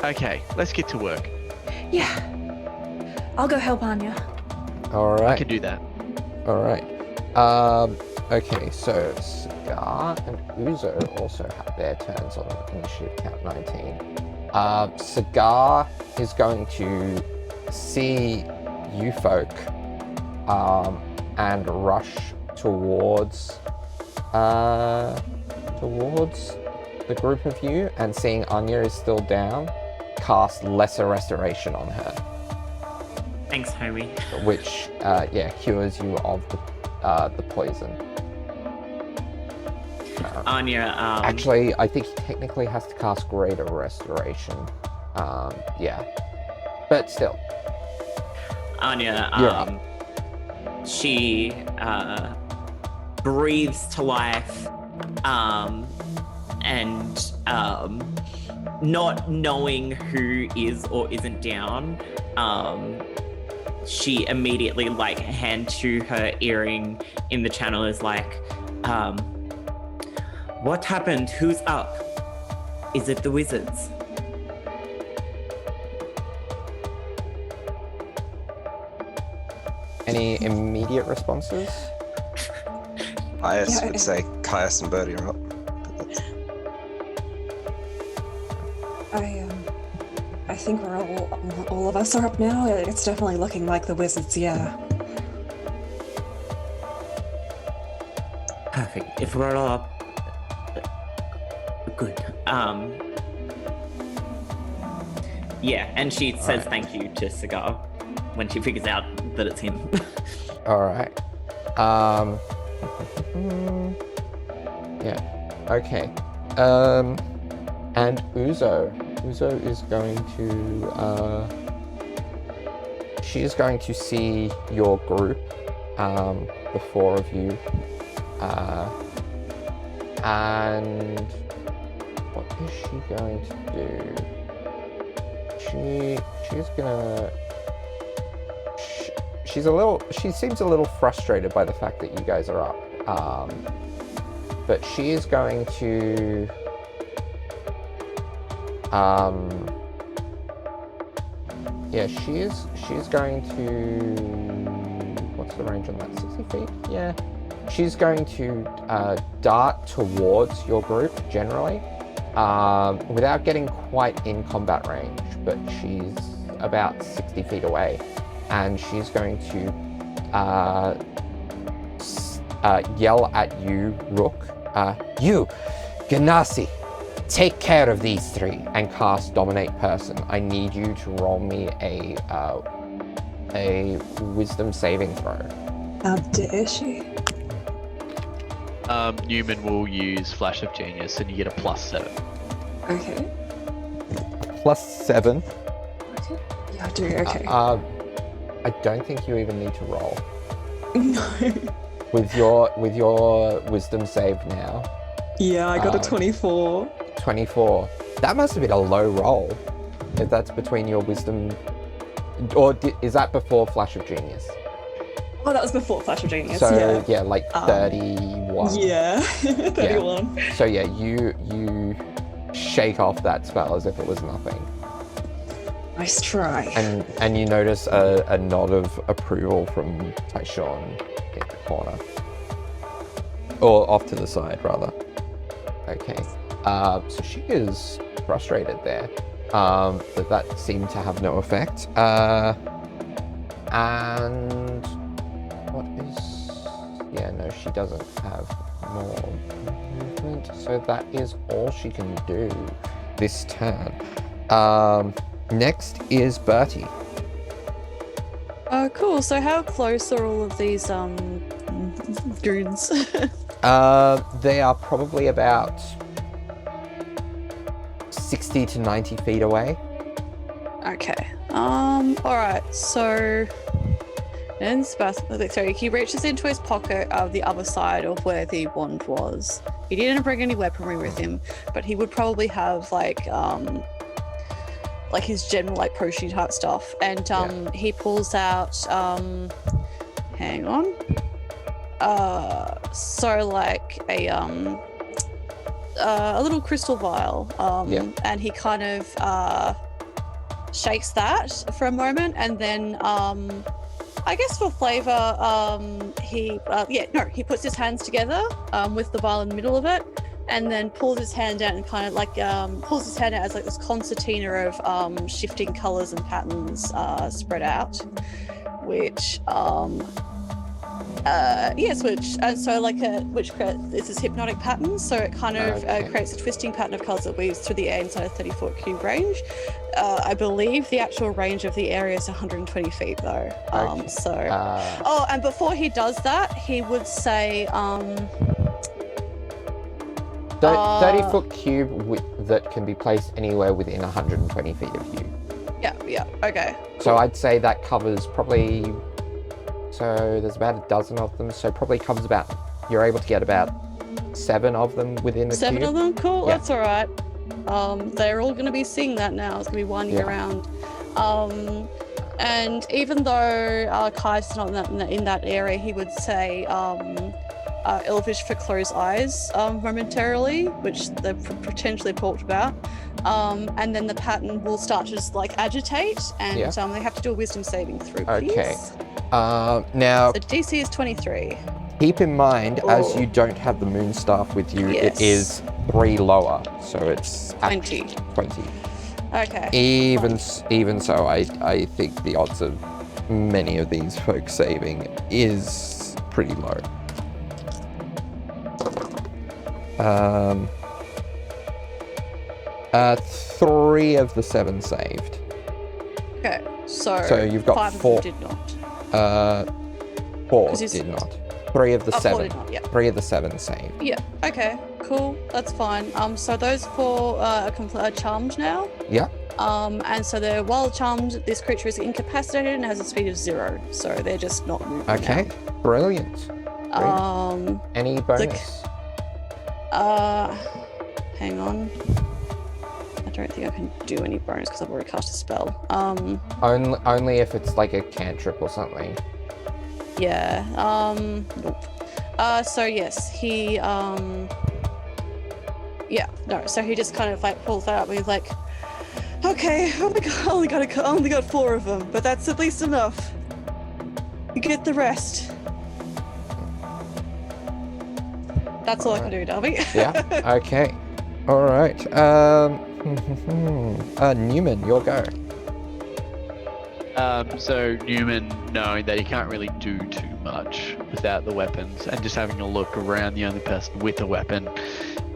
Okay, let's get to work. Yeah. I'll go help Anya. All I right. can do that. All right. Okay, so Cigar and Uzo also have their turns on initiative count 19. Cigar is going to see you folk and rush towards the group of you, and seeing Anya is still down, cast Lesser Restoration on her. Thanks, homie. Which, cures you of the poison. Anya, Actually, I think he technically has to cast Greater Restoration. But still. Anya, You're up. she breathes to life, and not knowing who is or isn't down, she immediately, like, hand to her earring in the channel is like, what happened? Who's up? Is it the wizards? Any immediate responses? Caius would say Caius and Bertie are up. But that's... I think we're all of us are up now. It's definitely looking like the wizards, yeah. Perfect. If we're all up, good. Yeah, and she says thank you to Cigar when she figures out that it's him. All right. Yeah. Okay. And Uzo is going to. She is going to see your group, the four of you, and what is she going to do? She's gonna. She seems a little frustrated by the fact that you guys are up. But she is going to she's going to, what's the range on that, 60 feet? Yeah. She's going to dart towards your group generally, without getting quite in combat range, but she's about 60 feet away. And she's going to yell at you, Rook. You, Ganassi, take care of these three and cast Dominate Person. I need you to roll me a Wisdom saving throw. How dare she? Neumann will use Flash of Genius, and you get a +7. Okay. +7. Okay. Yeah, I do. Okay. I don't think you even need to roll. No. With your Wisdom save now. Yeah, I got a 24. 24. That must have been a low roll. If that's between your Wisdom, or is that before Flash of Genius? Oh, that was before Flash of Genius. So yeah, like 31. Yeah, 31. Yeah. So yeah, you shake off that spell as if it was nothing. Nice try. And you notice a nod of approval from Tyshawn in the corner. Or off to the side, rather. Okay. So she is frustrated there. But that seemed to have no effect. And what is... Yeah, no, she doesn't have more movement. So that is all she can do this turn. Next is Bertie. Cool. So how close are all of these goons? They are probably about 60 to 90 feet away. Okay. Alright, so sorry, he reaches into his pocket of the other side of where the wand was. He didn't bring any weaponry with him, but he would probably have like his general like potion type stuff. And he pulls out hang on. So like a little crystal vial. And he kind of shakes that for a moment, and then I guess for flavor, he puts his hands together with the vial in the middle of it, and then pulls his hand out and kind of like pulls his hand out as like this concertina of shifting colors and patterns spread out, which this is hypnotic patterns, so it kind of creates a twisting pattern of colours that weaves through the air inside a 30-foot cube range. I believe the actual range of the area is 120 feet though. And before he does that, he would say 30-foot cube that can be placed anywhere within 120 feet of you. Yeah, okay. So I'd say that covers probably... So there's about a dozen of them, so probably covers about... You're able to get about 7 of them within the cube. 7 of them? Cool, yeah. That's all right. They're all going to be seeing that now. It's going to be winding around. And even though Caius is not in that area, he would say Elvish for closed eyes momentarily, which they've potentially talked about. And then the pattern will start to just like agitate, and they have to do a wisdom saving throw, please. Okay. Now... The DC is 23. Keep in mind, as you don't have the moon staff with you, it is 3 lower, so it's 20. 20. Okay. Even so, I think the odds of many of these folks saving is pretty low. 3 of the 7 saved. Okay. So you've got 5 of 4. them did not. 4 'Cause he's- did not. 3 of the 4 7. did not, yeah. 3 of the 7 saved. Yeah. Okay. Cool. That's fine. So those 4 are charmed now. Yeah. And so while charmed, this creature is incapacitated and has a speed of 0. So they're just not moving. Okay. Brilliant. Now. Any bonus? Hang on. I don't think I can do any bonus because I've already cast a spell. Only if it's like a cantrip or something. Yeah. Nope. So yes, he yeah, no, so he just kind of like pulls that up and he's like, okay, I only got 4 of them, but that's at least enough. You get the rest. That's all I can do, Darby. Yeah. Okay. All right. Neumann, your go. So Neumann, knowing that he can't really do too much without the weapons, and just having a look around, the only person with a weapon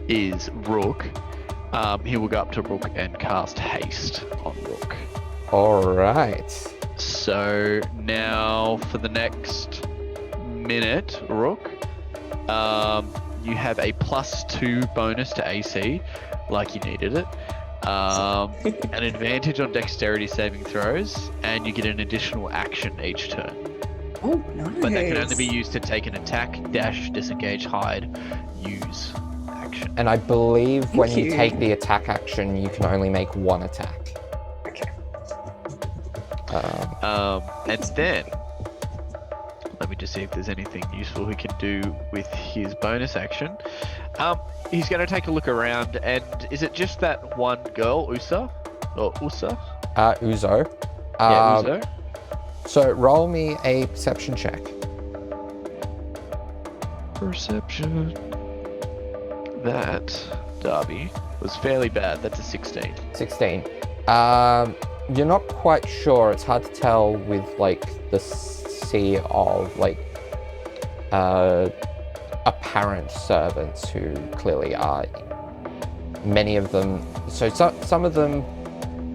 is Rook. He will go up to Rook and cast haste on Rook. All right. So now for the next minute, Rook, you have a +2 bonus to AC, like you needed it. An advantage on dexterity saving throws, and you get an additional action each turn. Oh, nice. But that can only be used to take an attack, dash, disengage, hide, use action. And I believe when you you. take the attack action, you can only make 1 attack. Okay. And then, let me just see if there's anything useful he can do with his bonus action. He's going to take a look around, and is it just that one girl, Usa? Or Usa? Uzo. Yeah, Uzo. So roll me a perception check. Perception. That, Darby, was fairly bad. That's a 16. 16. You're not quite sure. It's hard to tell with like the sea of like apparent servants who clearly are. Many of them. So some of them,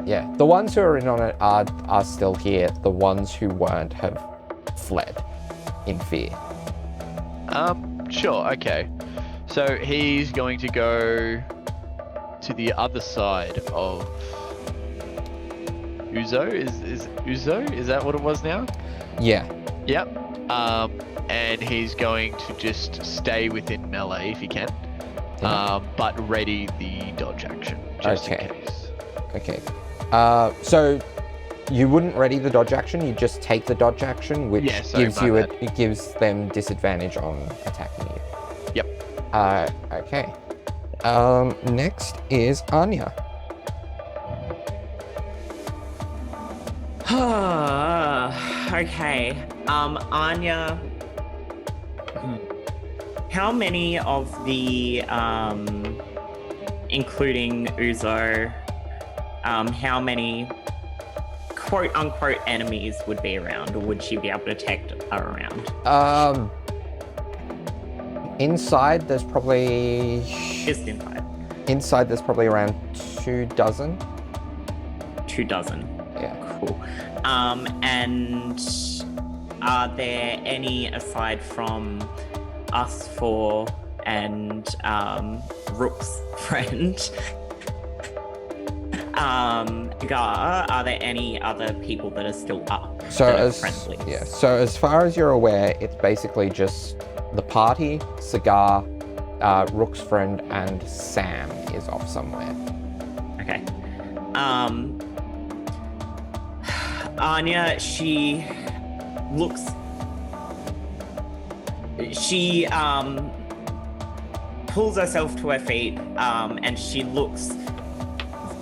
yeah. The ones who are in on it are still here. The ones who weren't have fled in fear. Sure, okay. So he's going to go to the other side of Uzo. Is Uzo? Is that what it was now? Yeah. Yep. And he's going to just stay within melee if he can. But ready the dodge action just in case. Okay. So you wouldn't ready the dodge action. You just take the dodge action, which it gives them disadvantage on attacking you. Yep. Okay. Next is Anya. Okay. Anya. How many of the, including Uzo, how many quote-unquote enemies would be around, or would she be able to detect around? Inside there's probably... Just inside. Inside there's probably around 2 dozen. 2 dozen. Yeah. Cool. And are there any aside from us 4 and Rook's friend, Gar, are there any other people that are still up? So friendly? Yeah. So as far as you're aware, it's basically just the party, Cigar, Rook's friend, and Sam is off somewhere. Okay. Anya, she looks. She pulls herself to her feet, and she looks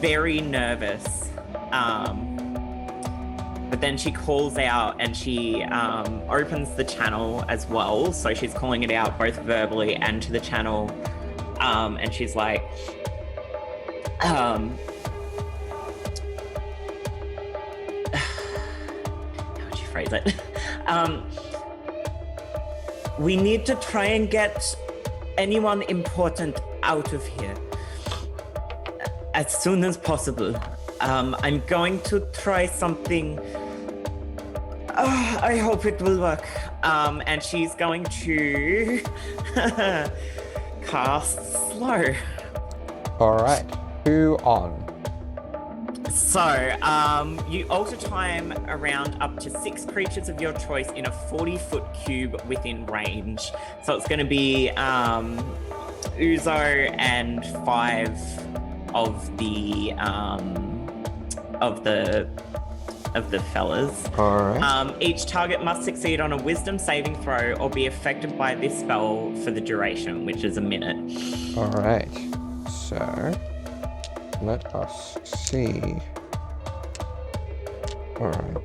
very nervous. But then she calls out and she opens the channel as well. So she's calling it out both verbally and to the channel. And she's like, phrase it. We need to try and get anyone important out of here as soon as possible. I'm going to try something. I hope it will work. And she's going to cast slow. Alright. Who on? So, you alter time around up to 6 creatures of your choice in a 40-foot cube within range. So it's going to be Uzo and 5 of the fellas. Alright. Each target must succeed on a wisdom saving throw or be affected by this spell for the duration, which is a minute. Alright. So, let us see. Alright.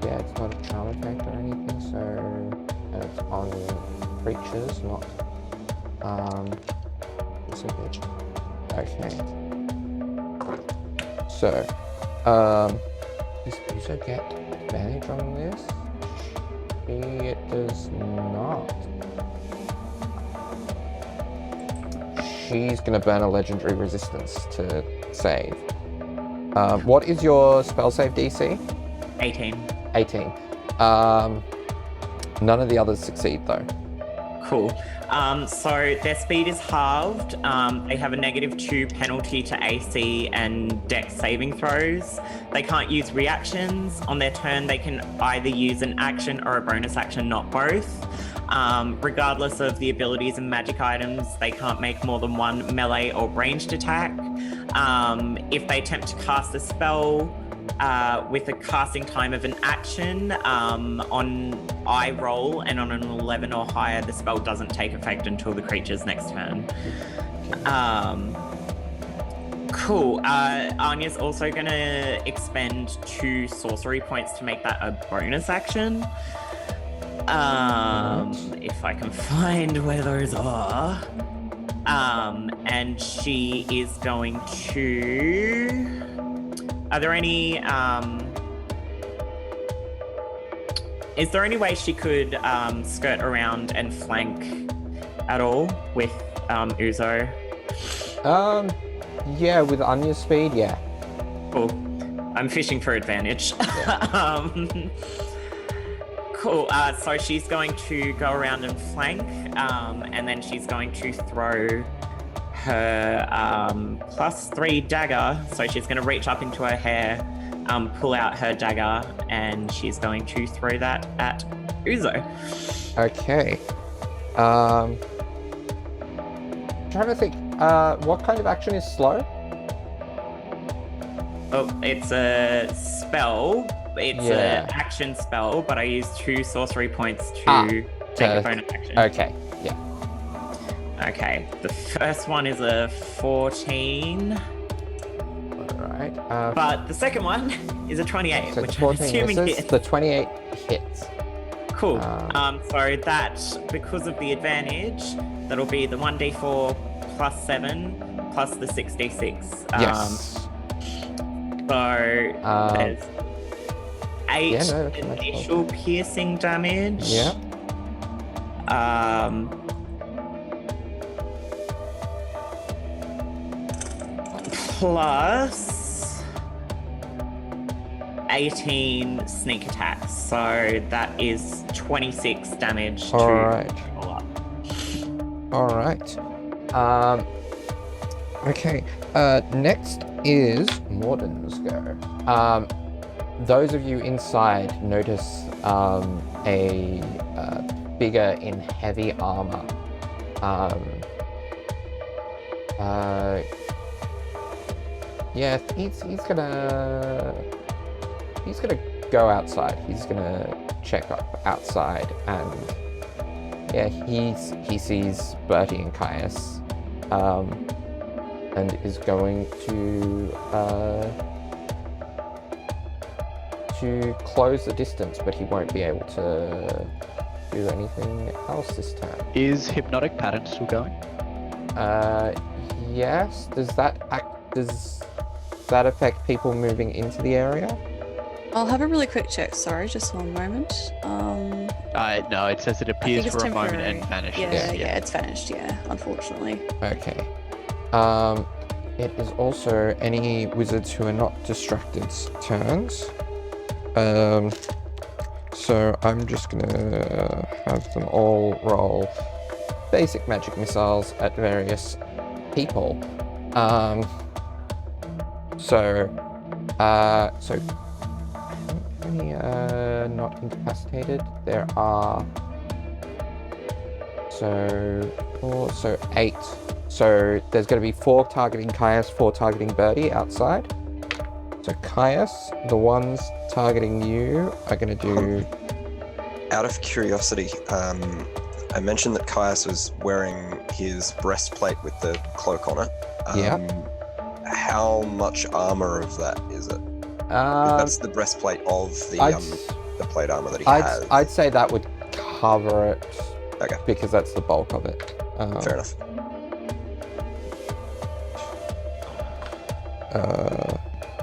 Yeah, it's not a charm effect or anything, so it's on creatures, not specific. Okay. So, does Uzo get advantage on this? It does not. She's gonna burn a legendary resistance to save. What is your spell save DC? 18. 18. None of the others succeed though. Cool. So their speed is halved. They have a -2 penalty to AC and Dex saving throws. They can't use reactions. On their turn, they can either use an action or a bonus action, not both. Regardless of the abilities and magic items, they can't make more than one melee or ranged attack. If they attempt to cast a spell with a casting time of an action on I roll and on an 11 or higher, the spell doesn't take effect until the creature's next turn. Cool. Anya's also going to expend 2 sorcery points to make that a bonus action. If I can find where those are. And she is going to... Are there any... Is there any way she could skirt around and flank at all with Uzo? Yeah, with Anya's speed, yeah. Cool. I'm fishing for advantage. Yeah. Cool. So she's going to go around and flank, and then she's going to throw her +3 dagger. So she's going to reach up into her hair, pull out her dagger, and she's going to throw that at Uzo. Okay. Trying to think. What kind of action is slow? Oh, it's a spell. It's an action spell, but I use 2 sorcery points to take a bonus action. Okay, yeah. Okay, the first one is a 14. Alright. But the second one is a 28, So which 14 I'm assuming misses, hits. the 28 hits. Cool. So that, because of the advantage, that'll be the 1d4 +7 plus the 6d6. Yes. So there's 8 much initial piercing damage. Yeah. Plus 18 sneak attacks. So that is 26 damage to Alright. roll up. Alright. Okay. Next is Morden's go. Those of you inside notice a figure in heavy armor. Yeah, he's gonna go outside. He's gonna check up outside, and yeah, he sees Bertie and Caius, and is going to close the distance, but he won't be able to do anything else this turn. Is hypnotic pattern still going? Yes. Does that act? Does that affect people moving into the area? I'll have a really quick check. Sorry, just one moment. No, it says it I appears think it's for a moment temporary. and vanishes. Yeah, it's vanished. Yeah, unfortunately. Okay. It is also any wizards who are not distracted turns. So I'm just gonna have them all roll basic magic missiles at various people. So how many not incapacitated? There are so 8. So there's going to be 4 targeting Caius, 4 targeting Bertie outside. So Caius, the ones targeting you are going to do... Out of curiosity, I mentioned that Caius was wearing his breastplate with the cloak on it. Yeah. How much armor of that is it? 'Cause that's the breastplate of the plate armor that he has. I'd say that would cover it. Okay. Because that's the bulk of it. Fair enough.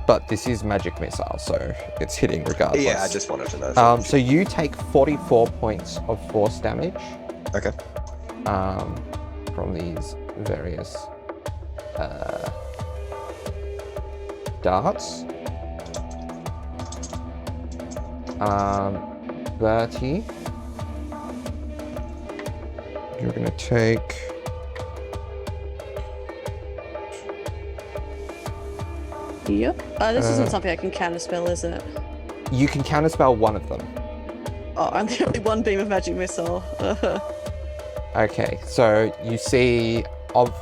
But this is magic missile, so it's hitting regardless. Yeah, I just wanted to know. So you take 44 points of force damage. Okay. From these various darts. Bertie, you're gonna take... Yep. This isn't something I can counterspell, is it? You can counterspell one of them. Oh, I'm the only one beam of magic missile. Okay, so you see 12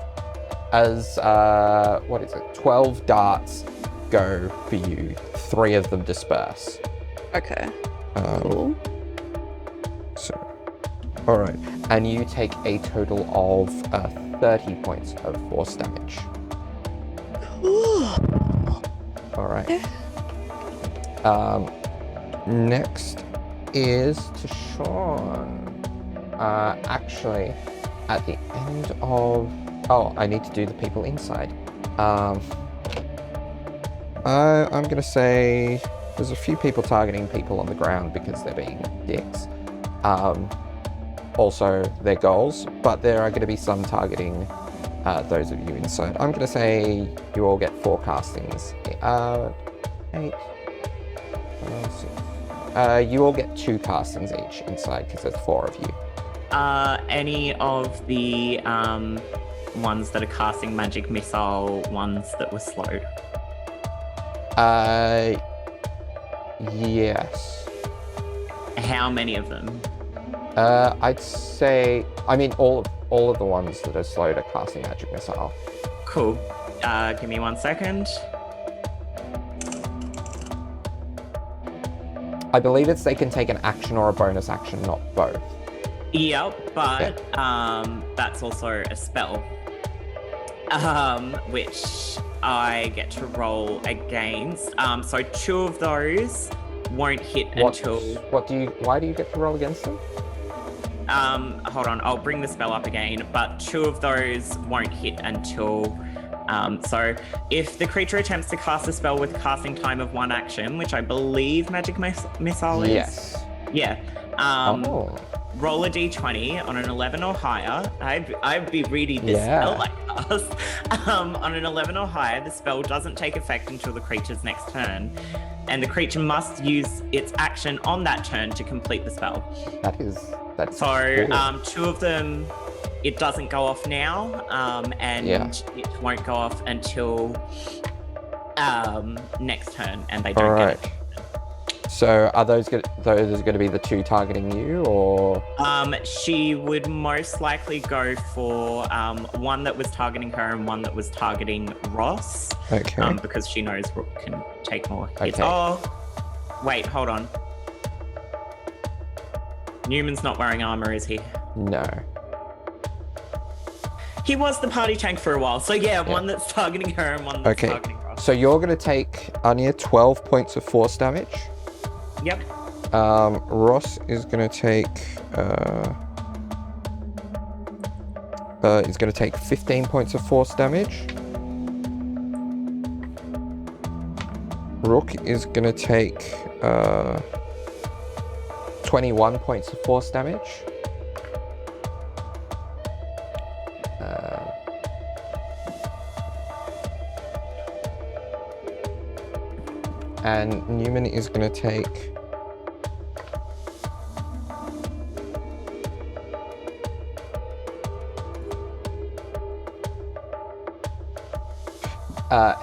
darts go for you. 3 of them disperse. Okay. Cool. So, all right, and you take a total of 30 points of force damage. All right. Next is to Sean. Actually, at the end of... Oh, I need to do the people inside. I'm gonna say there's a few people targeting people on the ground because they're being dicks. Also, their goals, but there are going to be some targeting those of you inside. I'm going to say you all get 4 castings. 8. 6. You all get 2 castings each inside because there's 4 of you. Any of the ones that are casting magic missile ones that were slowed? Yes. How many of them? I'd say, I mean, all of the ones that are slowed are casting magic missile. Cool. Give me 1 second. I believe they can take an action or a bonus action, not both. Yep, but that's also a spell, which I get to roll against. So 2 of those won't hit until... Why do you get to roll against them? Hold on, I'll bring the spell up again, but 2 of those won't hit until... so if the creature attempts to cast a spell with casting time of 1 action, which I believe magic missile is... Yes. Yeah. Roll a d20 on an 11 or higher. I'd be reading this spell like us. On an 11 or higher, the spell doesn't take effect until the creature's next turn, and the creature must use its action on that turn to complete the spell. That's so cool. 2 of them, it doesn't go off now, and it won't go off until next turn, and they don't get it. So are those going to be the 2 targeting you, or? She would most likely go for one that was targeting her and one that was targeting Ross. Okay. Because she knows Rook can take more hits. Okay. Oh, wait, hold on. Newman's not wearing armor, is he? No. He was the party tank for a while, so yeah, one that's targeting her and one that's targeting Ross. So you're going to take, Anya, 12 points of force damage. Yep. Ross is going to take... he's going to take 15 points of force damage. Rook is gonna take 21 points of force damage. And Neumann is gonna take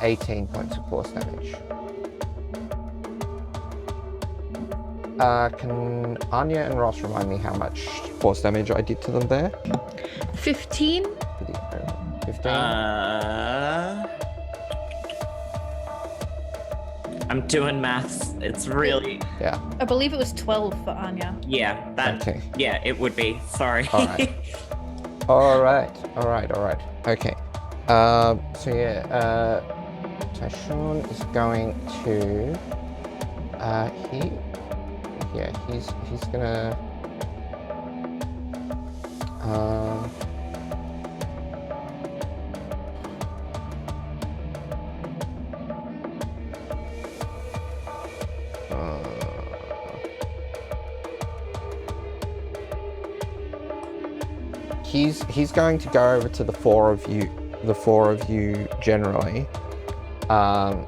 18 points of force damage. Can Anya and Ross remind me how much force damage I did to them there? 15? 15? I'm doing maths. It's really... Yeah. I believe it was 12 for Anya. Yeah, that... Okay. Yeah, it would be. Sorry. Alright. Alright. Okay. So yeah, Tashon is going to... he's gonna... He's going to go over to the four of you generally, and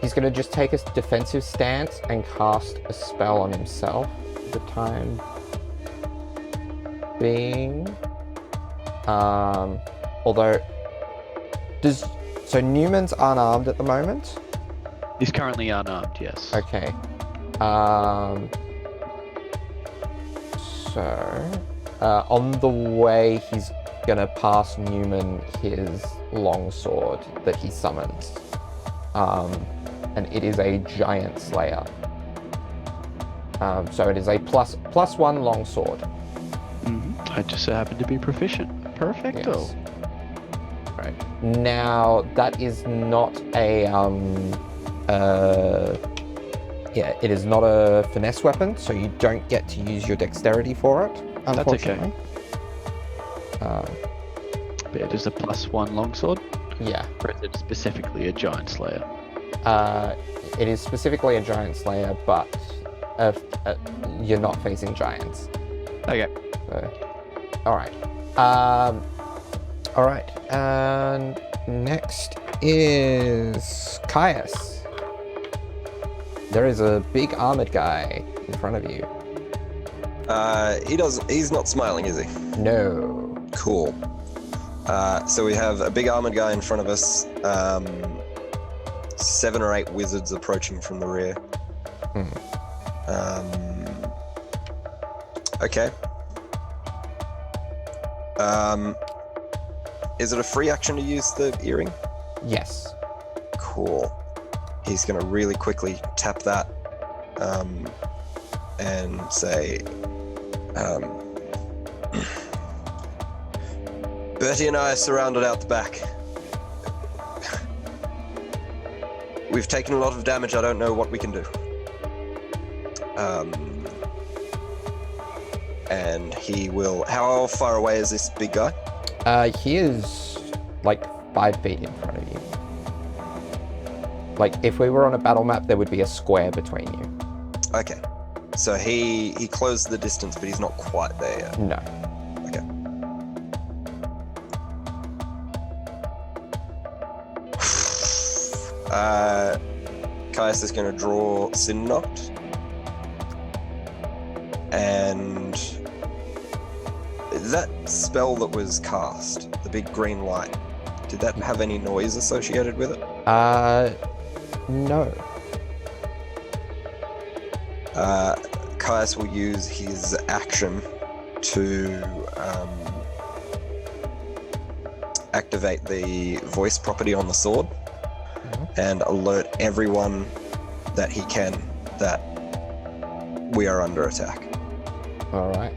he's gonna just take a defensive stance and cast a spell on himself for the time being. Although so Newman's unarmed at the moment. He's currently unarmed, yes. Okay. So, on the way, he's gonna pass Neumann his longsword that he summons. And it is a giant slayer. So it is a plus one longsword. I just happen to be proficient. Perfecto. Yes. Right. Now, that is not a, it is not a finesse weapon, so you don't get to use your dexterity for it, unfortunately. That's okay. But it is a +1 longsword? Yeah. Or is it specifically a giant slayer? It is specifically a giant slayer, but you're not facing giants. Okay. So, alright. Alright, and next is Caius. There is a big armored guy in front of you. He's not smiling, is he? No. Cool. So we have a big armored guy in front of us. 7 or 8 wizards approaching from the rear. Okay. Is it a free action to use the earring? Yes. Cool. He's going to really quickly tap that and say, Bertie and I are surrounded out the back. We've taken a lot of damage. I don't know what we can do. And he will... How far away is this big guy? He is like 5 feet in front of you. Like, if we were on a battle map, there would be a square between you. Okay. So he closed the distance, but he's not quite there yet. No. Okay. Caius is going to draw SYNOPSIS. And that spell that was cast, the big green light, did that have any noise associated with it? No. Caius will use his action to activate the voice property on the sword and alert everyone that he can that we are under attack. Alright.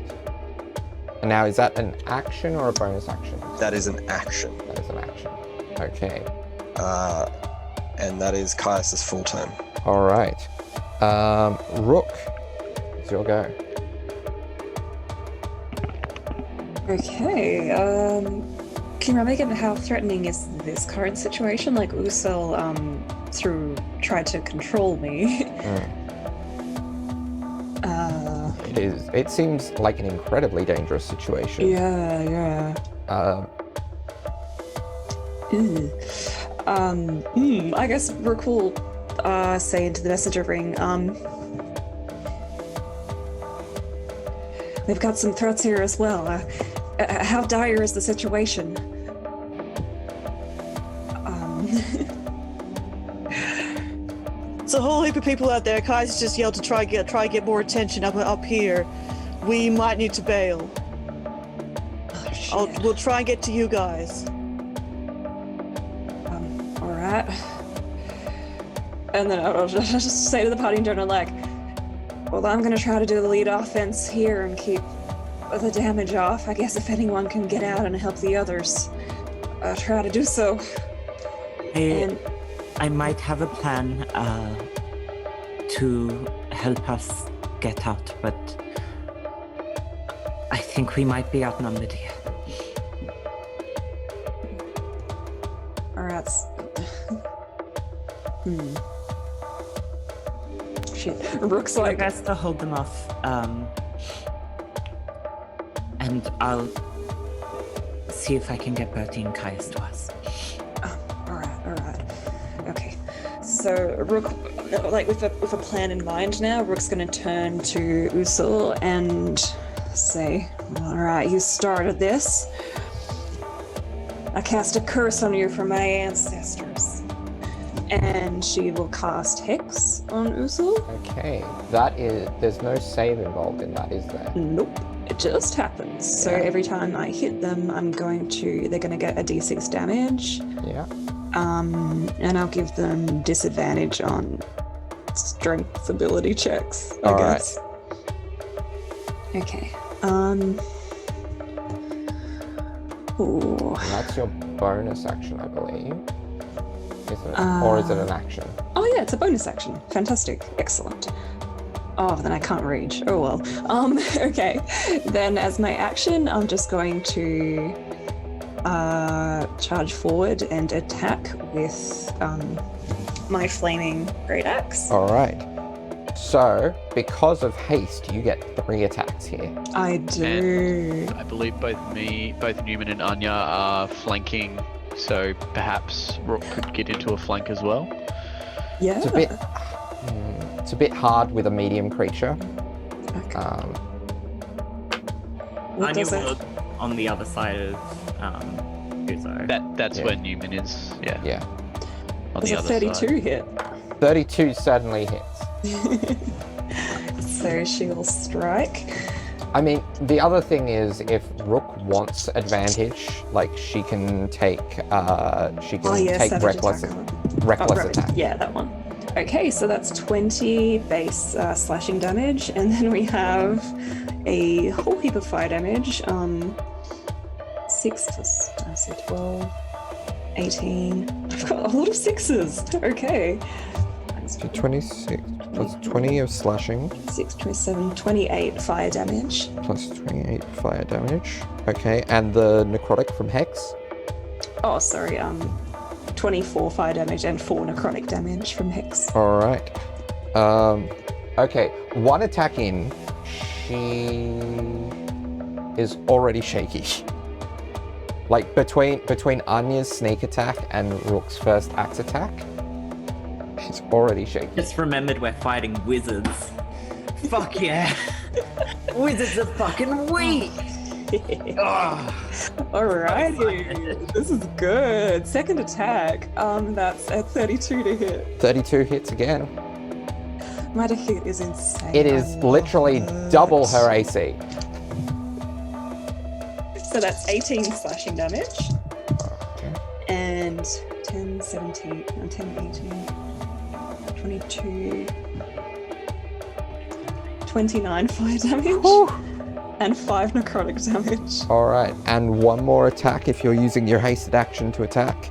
Now, is that an action or a bonus action? That is an action. That is an action. Okay. And that is Caius' full turn. Alright. Rook, it's your go. Okay, can Actually, remind me again, how threatening is this current situation? Like, Usul, tried to control me. It seems like an incredibly dangerous situation. Yeah. I guess Rook will say into the messenger ring, we've got some threats here as well. How dire is the situation? It's a whole heap of people out there. Caius just yelled to try get more attention up here. We might need to bail. We'll try and get to you guys. All right. And then I'll just say to the party in general, like, well, I'm gonna try to do the lead offense here and keep the damage off. I guess if anyone can get out and help the others, try to do so. I might have a plan to help us get out, but I think we might be outnumbered here. Alright. Shit. Rook's like... best to hold them off, and I'll see if I can get Bertie and Caius to us. Alright. Okay. So Rook, like with a plan in mind now, Rook's gonna turn to Usul and say, alright, you started this. I cast a curse on you from my ancestors. And she will cast Hex on Usul. Okay, there's no save involved in that, is there? Nope, it just happens. So every time I hit them, they're gonna get a d6 damage. Yeah. And I'll give them disadvantage on strength ability checks, I guess. Okay. Ooh. And that's your bonus action, I believe. Isn't it? Or is it an action? Oh yeah, it's a bonus action. Fantastic. Excellent. Oh, then I can't reach. Oh well. Okay. Then as my action, I'm just going to charge forward and attack with my flaming great axe. Alright. So, because of haste, you get 3 attacks here. I do. And I believe both Neumann and Anya are flanking, so perhaps Rook could get into a flank as well. Yeah. It's a bit hard with a medium creature. Okay. What Anya does it? will on the other side of Uzo. That's where Neumann is. Yeah. Yeah. On Does the a other 32 side. hit? 32 certainly hits. So she'll strike. I mean, the other thing is, if Rook wants advantage, like she can take Savage reckless right. attack. Yeah, that one. Okay, so that's 20 base slashing damage, and then we have a whole heap of fire damage. 6 plus 12, 18. I've got a lot of 6s. Okay. So 26 plus 20 of slashing. 6, 27, 28 fire damage. Plus 28 fire damage. Okay, and the necrotic from Hex? Oh, sorry, 24 fire damage and 4 necrotic damage from Hex. Alright. Okay, one attack in, she is already shaky. Like, between Anya's sneak attack and Rook's first axe attack, she's already shaky. Just remembered we're fighting wizards. Fuck yeah. Wizards are fucking weak. Alrighty, this is good. Second attack, that's a 32 to hit. 32 hits again. My hit is insane. It is literally double her AC. So that's 18 slashing damage. Okay. And 10, 17, 10, 18, 22, 29 fire damage. Whew. And 5 necrotic damage. Alright, and one more attack if you're using your hasted action to attack.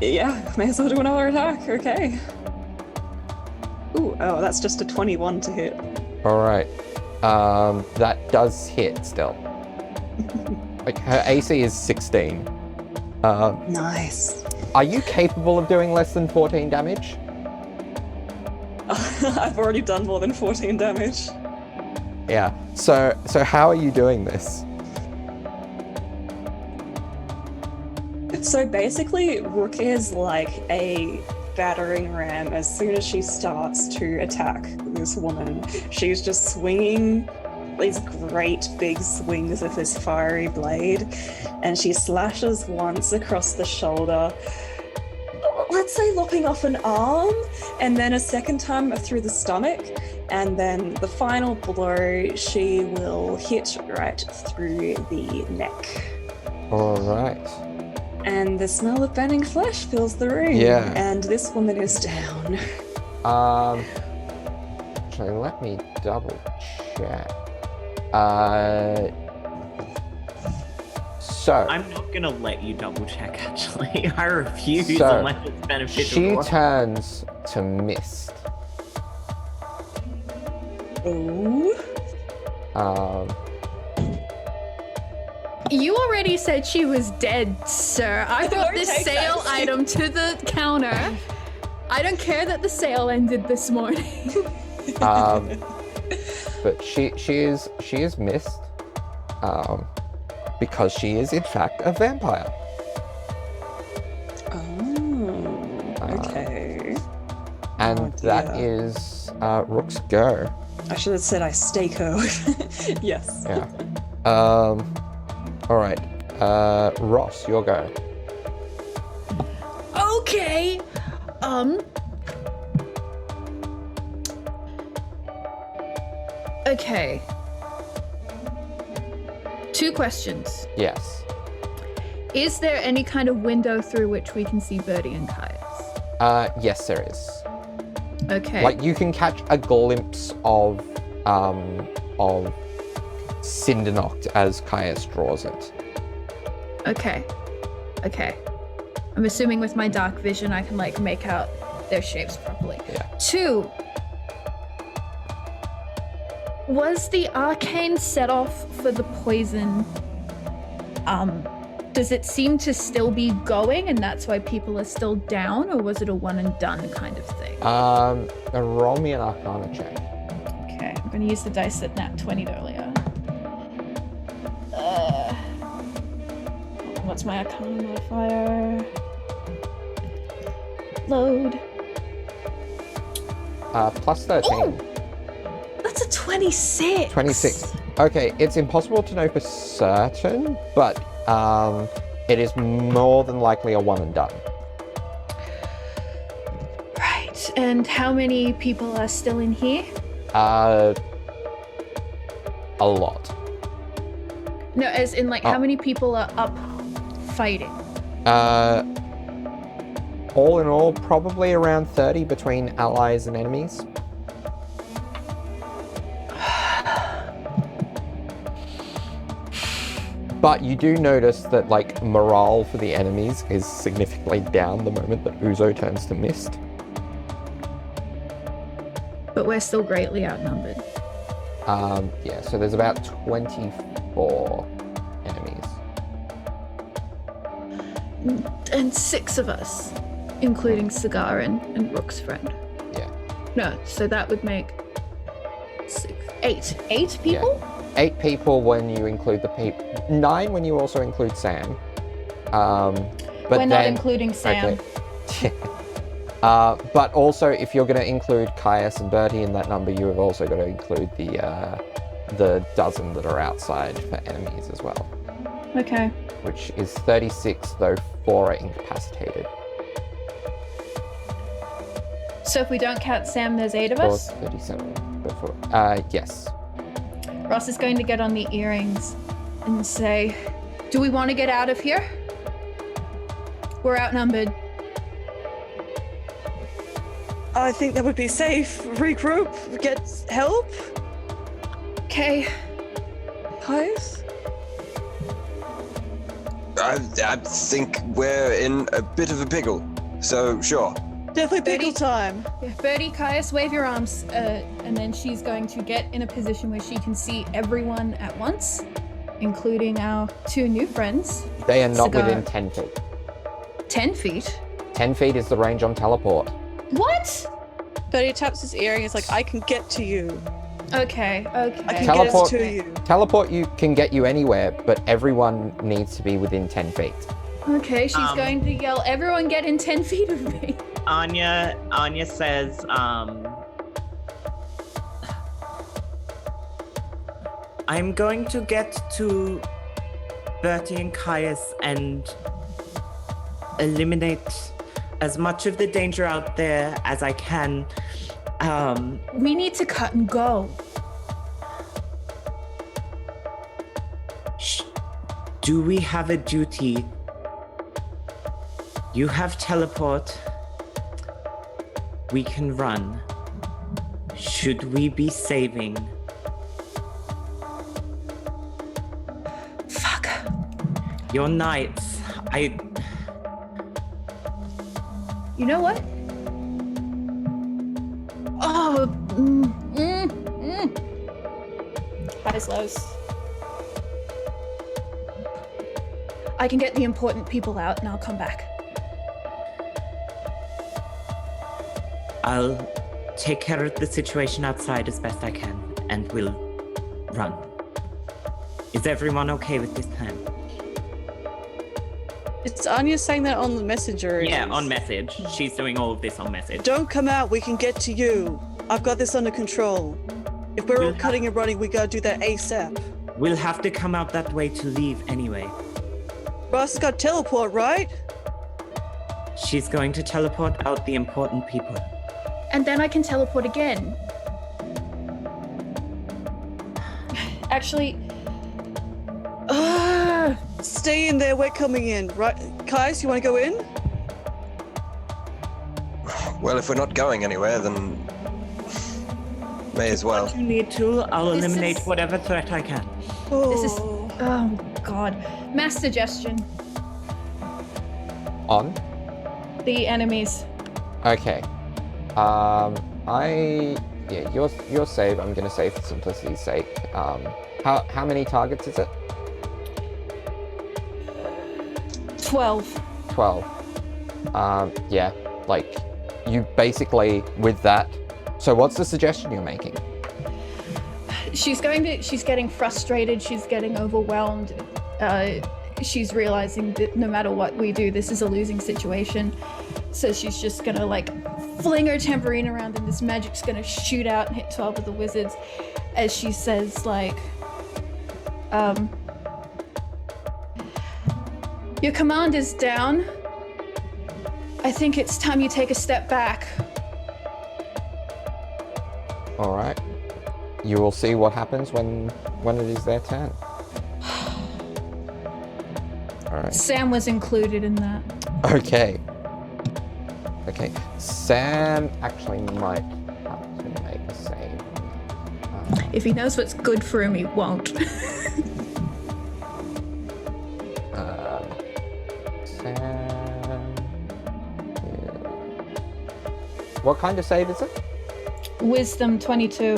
Yeah, may as well do another attack, okay. Ooh, oh, that's just a 21 to hit. Alright. That does hit still. Like, her AC is 16. Nice. Are you capable of doing less than 14 damage? I've already done more than 14 damage. Yeah. So how are you doing this? So basically, Rook is like a battering ram. As soon as she starts to attack this woman, she's just swinging these great big swings of this fiery blade, and she slashes once across the shoulder, let's say lopping off an arm, and then a second time through the stomach, and then the final blow she will hit right through the neck. All right. And the smell of burning flesh fills the room. Yeah. And this woman is down. Actually, let me double check. So I'm not gonna let you double check, actually. I refuse So, unless it's beneficial. she to us. turns to mist. Oh. You already said she was dead, sir. I brought this take sale that. item to the counter. I don't care that the sale ended this morning. But she is mist. Because she is in fact a vampire. Oh. Okay. And Oh, that dear. is Rook's go. I should have said I stake her. Yes. Yeah. Alright. Ross, your go. Okay. Okay. 2 questions. Yes. Is there any kind of window through which we can see Bertie and Caius? Yes, there is. Okay. Like, you can catch a glimpse of Cindernoct as Caius draws it. Okay. Okay. I'm assuming with my dark vision I can like make out their shapes properly. Yeah. 2. Was the arcane set off for the poison? Does it seem to still be going and that's why people are still down, or was it a one and done kind of thing? Roll me an Arcana check. Okay, I'm gonna use the dice that nat 20'd earlier. What's my Arcana modifier? Load. Plus 13. Ooh! That's a 26. 26. Okay, it's impossible to know for certain, but it is more than likely a one and done. Right, and how many people are still in here? A lot. No, as in like how many people are up fighting? All in all, probably around 30 between allies and enemies. But you do notice that, like, morale for the enemies is significantly down the moment that Uzo turns to mist. But we're still greatly outnumbered. Yeah, so there's about 24 enemies. And 6 of us, including Cigar and Rook's friend. Yeah. No, so that would make 6, 8. 8 people? 8 people when you include the people. 9 when you also include Sam. But we're not then, including Sam. Okay. But also, if you're going to include Caius and Bertie in that number, you have also got to include the dozen that are outside for enemies as well. Okay. Which is 36, though 4 are incapacitated. So if we don't count Sam, there's 8 of Or us? 37 before. Yes. Ross is going to get on the earrings and say, do we want to get out of here? We're outnumbered. I think that would be safe. Regroup, get help. Okay. Caius? I think we're in a bit of a pickle. So, sure. Definitely pickle time. Yeah, Bertie, Caius, wave your arms, and then she's going to get in a position where she can see everyone at once, including our two new friends. They are not Cigar. within 10 feet. 10 feet? 10 feet is the range on teleport. What? Bertie taps his ear and is like, I can get to you. Okay. I can Teleport- get us to you. Teleport you can get you anywhere, but everyone needs to be within 10 feet. Okay, she's going to yell, everyone get in 10 feet of me. Anya says, I'm going to get to Bertie and Caius and eliminate as much of the danger out there as I can. We need to cut and go. Do we have a duty? You have teleport. We can run. Should we be saving? Fuck. Your knights. You know what? Oh, Highs, lows. I can get the important people out and I'll come back. I'll take care of the situation outside as best I can, and we'll run. Is everyone okay with this plan? It's Anya saying that on the messenger. Yeah, on message. She's doing all of this on message. Don't come out, we can get to you. I've got this under control. If we're all cutting and running, we gotta do that ASAP. We'll have to come out that way to leave anyway. Ross got teleport, right? She's going to teleport out the important people. And then I can teleport again. Actually, Stay in there, we're coming in. Right, Caius, you wanna go in? Well, if we're not going anywhere, then may as well. If you need to, I'll This eliminate is- whatever threat I can. this is... Oh, God. Mass suggestion. On? The enemies. Okay. Yeah, your save, I'm gonna say for simplicity's sake. How many targets is it? 12. 12. Yeah, like, you basically, with that... So what's the suggestion you're making? She's getting frustrated, she's getting overwhelmed. She's realizing that no matter what we do, this is a losing situation. So she's just gonna like fling her tambourine around and this magic's gonna shoot out and hit 12 of the wizards as she says like, your command is down. I think it's time you take a step back. Alright. You will see what happens when it is their turn. Alright. Sam was included in that. Okay. Okay. Sam actually might have to make a save. If he knows what's good for him, he won't. Sam... yeah. What kind of save is it? Wisdom 22.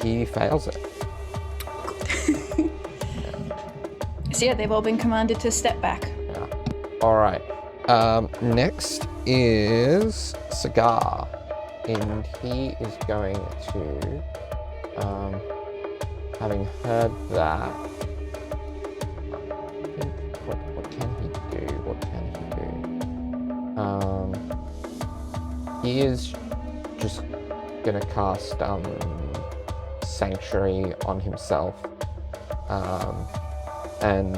He fails it. So yeah, they've all been commanded to step back. Yeah. Alright. Next is Cigar. And he is going to, having heard that, I think, what can he do? What can he do? He is just gonna cast, Sanctuary on himself, and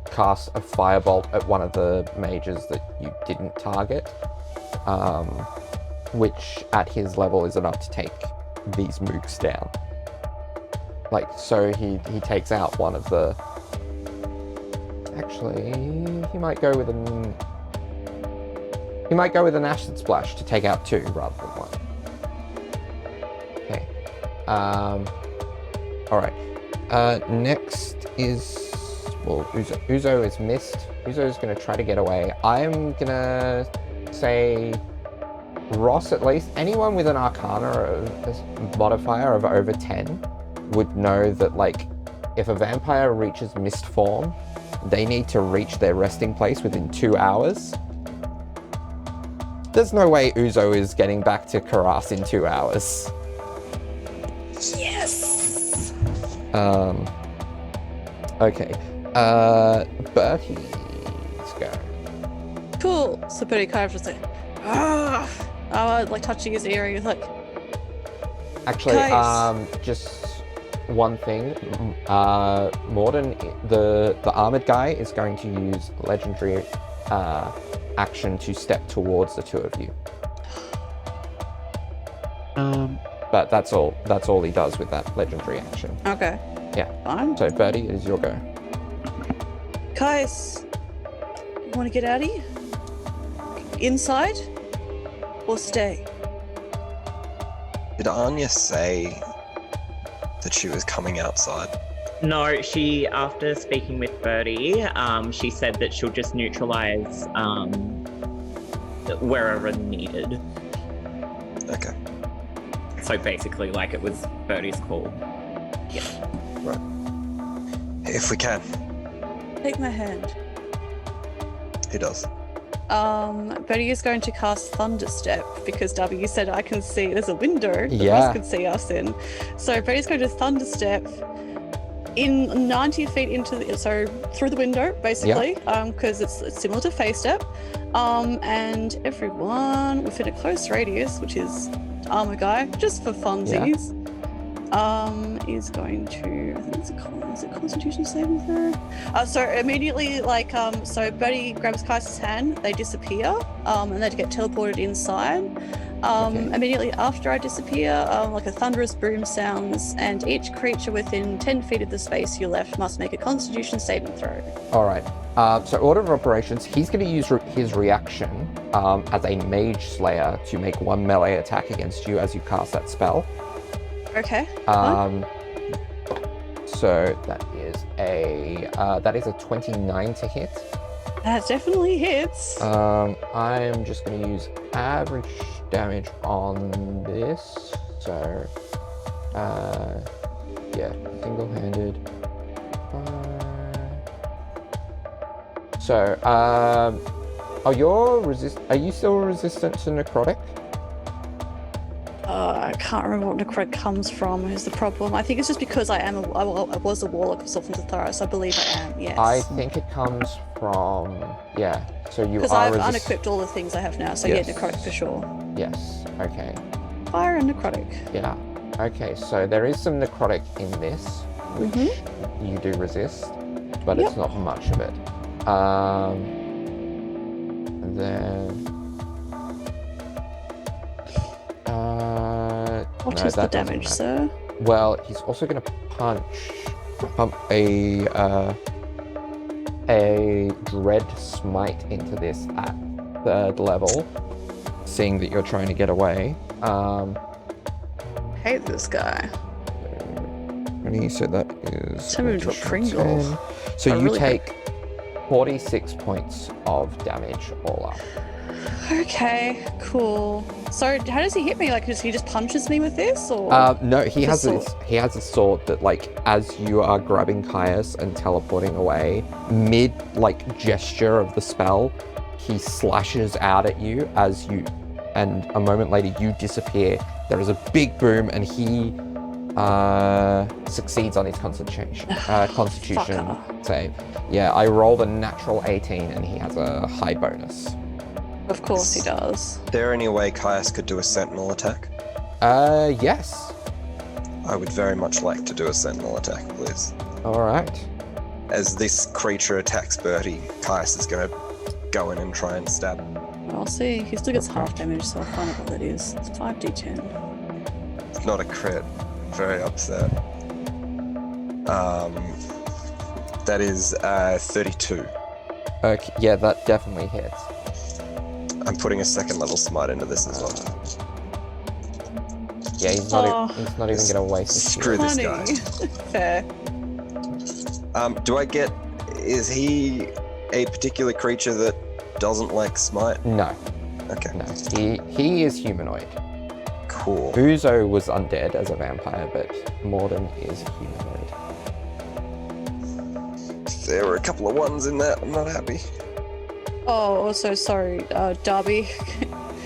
cast a firebolt at one of the mages that you didn't target, which at his level is enough to take these mooks down. Like, so he takes out one of the... Actually, he might go with an... He might go with an acid splash to take out two rather than one. Okay. Alright. Next is Well, Uzo is missed. Uzo is going to try to get away. I'm going to say Ross, at least. Anyone with an Arcana modifier of over 10 would know that, like, if a vampire reaches mist form, they need to reach their resting place within 2 hours. There's no way Uzo is getting back to Kharas in 2 hours. Yes. Okay. Bertie, let's go. Cool. So Bertie kind of just like, like touching his ear. He's like, Actually, Caius. just one thing. Morden, the armored guy, is going to use legendary action to step towards the two of you. But that's all he does with that legendary action. Okay. Yeah. Fine. So Bertie, it is your go. Caius, you want to get out of here? Inside? Or stay? Did Anya say that she was coming outside? No, she, after speaking with Bertie, she said that she'll just neutralize wherever needed. Okay. So basically, like, it was Bertie's call. Right. If we can. Take my hand. He does. Bertie is going to cast Thunderstep because W said I can see there's a window that Yeah. Ross can see us in. So Bertie's going to Thunderstep in 90 feet into through the window basically, because it's similar to Face Step. And everyone within a close radius, which is armor guy, just for funsies, is going to, I think is it Constitution saving throw? So immediately, so Bertie grabs Caius' hand, they disappear, and they get teleported inside. Immediately after I disappear, like a thunderous boom sounds, and each creature within 10 feet of the space you left must make a Constitution saving throw. All right. So order of operations, he's going to use his reaction as a Mage Slayer to make one melee attack against you as you cast that spell. Okay. So that is a 29 to hit. That definitely hits. I'm just going to use average damage on this. So, single-handed. Are you still resistant to necrotic? I can't remember what necrotic comes from. Is the problem? I think it's just because I was a warlock of Soften to Kharas. I believe I am. Yes. I think it comes from So you because are I've unequipped all the things I have now. So Yes. yeah, necrotic for sure. Yes. Okay. Fire and necrotic. Yeah. Okay. So there is some necrotic in this, which you do resist, but it's not much of it. And then. What No, is the that doesn't damage, matter. sir? Well, he's also going to pump a dread smite into this at third level, seeing that you're trying to get away. Hate this guy. So that is. Turn him into a Pringle. 10. So I you really take 46 points of damage all up. Okay, cool. So how does he hit me? Like, does he just punches me with this, or? No, he The has sword. he has a sword that, like, as you are grabbing Caius and teleporting away, mid gesture of the spell, he slashes out at you and a moment later you disappear. There is a big boom, and he succeeds on his Constitution save. Yeah, I rolled a natural 18, and he has a high bonus. Of course he does. Is there any way Caius could do a sentinel attack? Yes. I would very much like to do a sentinel attack, please. All right. As this creature attacks Bertie, Caius is going to go in and try and stab him. I'll see. He still gets half damage, so I'll find out what that is. It's 5d10. It's not a crit. Very upset. That is 32. Okay. Yeah, that definitely hits. I'm putting a second level smite into this as well. Yeah, he's not even gonna waste his Screw shield. this Honey. guy. Fair. Do I get Is he a particular creature that doesn't like smite? No, Okay, no. He is humanoid. cool. Uzo was undead as a vampire, but Morden is humanoid. There were a couple of ones in that. I'm not happy. Oh, also sorry, Darby.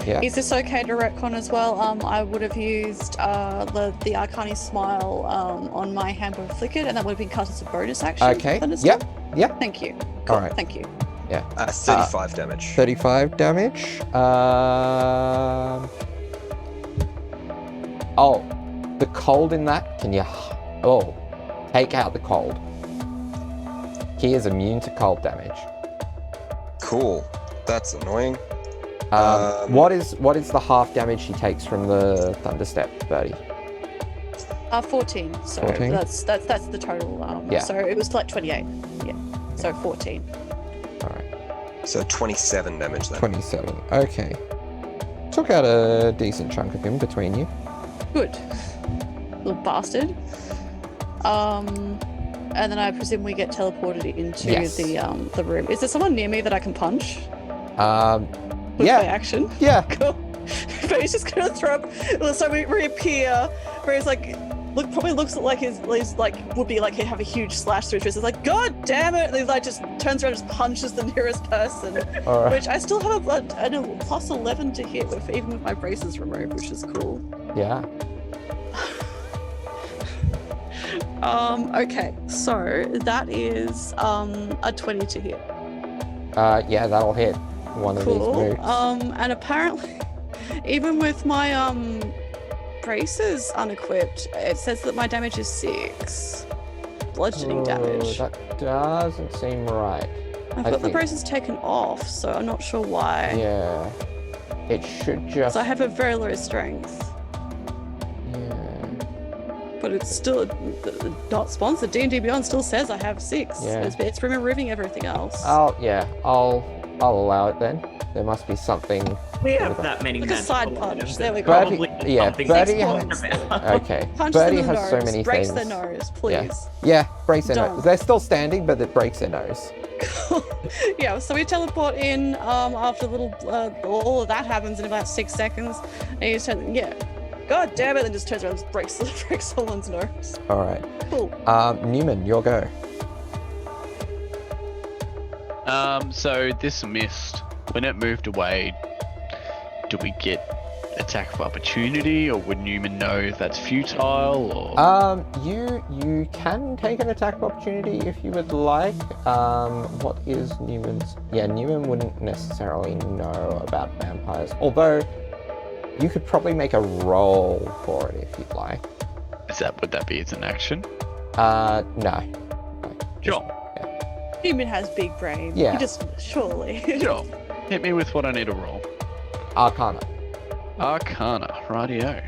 Yeah. Is this okay to retcon as well? I would have used the Arcani Smile on my Handbook Flickered, and that would have been cut as a bonus action. Okay. then as Yep. well? Yep. Thank you. Cool. Alright. Thank you. 35 damage. 35 damage. Oh, the cold in that. Can you? Oh, take out the cold. He is immune to cold damage. Cool. That's annoying. What is the half damage he takes from the Thunderstep, Bertie? 14. So 14? that's the total. Yeah. So it was like 28. Yeah. So 14. All right, So 27 damage then. 27. Okay, took out a decent chunk of him between you. Good. Little bastard. And then I presume we get teleported into Yes. the room. Is there someone near me that I can punch with my Yeah, action? yeah. Cool. But he's just gonna throw up. So we reappear where he's like, probably looks like he's like would be like he'd have a huge slash through his wrist. It's like, God damn it! And he like just turns around and just punches the nearest person. All right. Which I still have a plus 11 to hit with, even with my braces removed, which is cool. Yeah. Okay, so that is a 20 to hit. Yeah, that'll hit one of these Cool. moves. And apparently, even with my braces unequipped, it says that my damage is 6 bludgeoning damage. That doesn't seem right. I've I got the think- braces taken off, so I'm not sure why. Yeah. It should just. So I have a very low strength, Yeah. but it's still not sponsored. D&D Beyond still says I have 6. Yeah. It's removing everything else. I'll allow it then. There must be something. We have that many Like a magical side punch, items, there we there's go. probably Bertie- yeah, something Bertie to talk has- about. Okay. Punch Bertie them in the has so nose, many breaks things. their nose, please. Yeah, breaks their Done. nose. They're still standing, but it breaks their nose. Yeah, so we teleport in after all of that happens in about 6 seconds. And he just turns, yeah, God damn it, and just turns around and just breaks someone's nose. All right. Cool. Neumann, your go. So this mist, when it moved away, do we get attack of opportunity, or would Neumann know that's futile, or? You can take an attack of opportunity if you would like. What is Newman's? Yeah, Neumann wouldn't necessarily know about vampires, although you could probably make a roll for it if you'd like. Would that be as an action? No. Sure. Human has big brain. Yeah. He just, surely. Sure. Hit me with what I need to roll. Arcana. Arcana, rightio.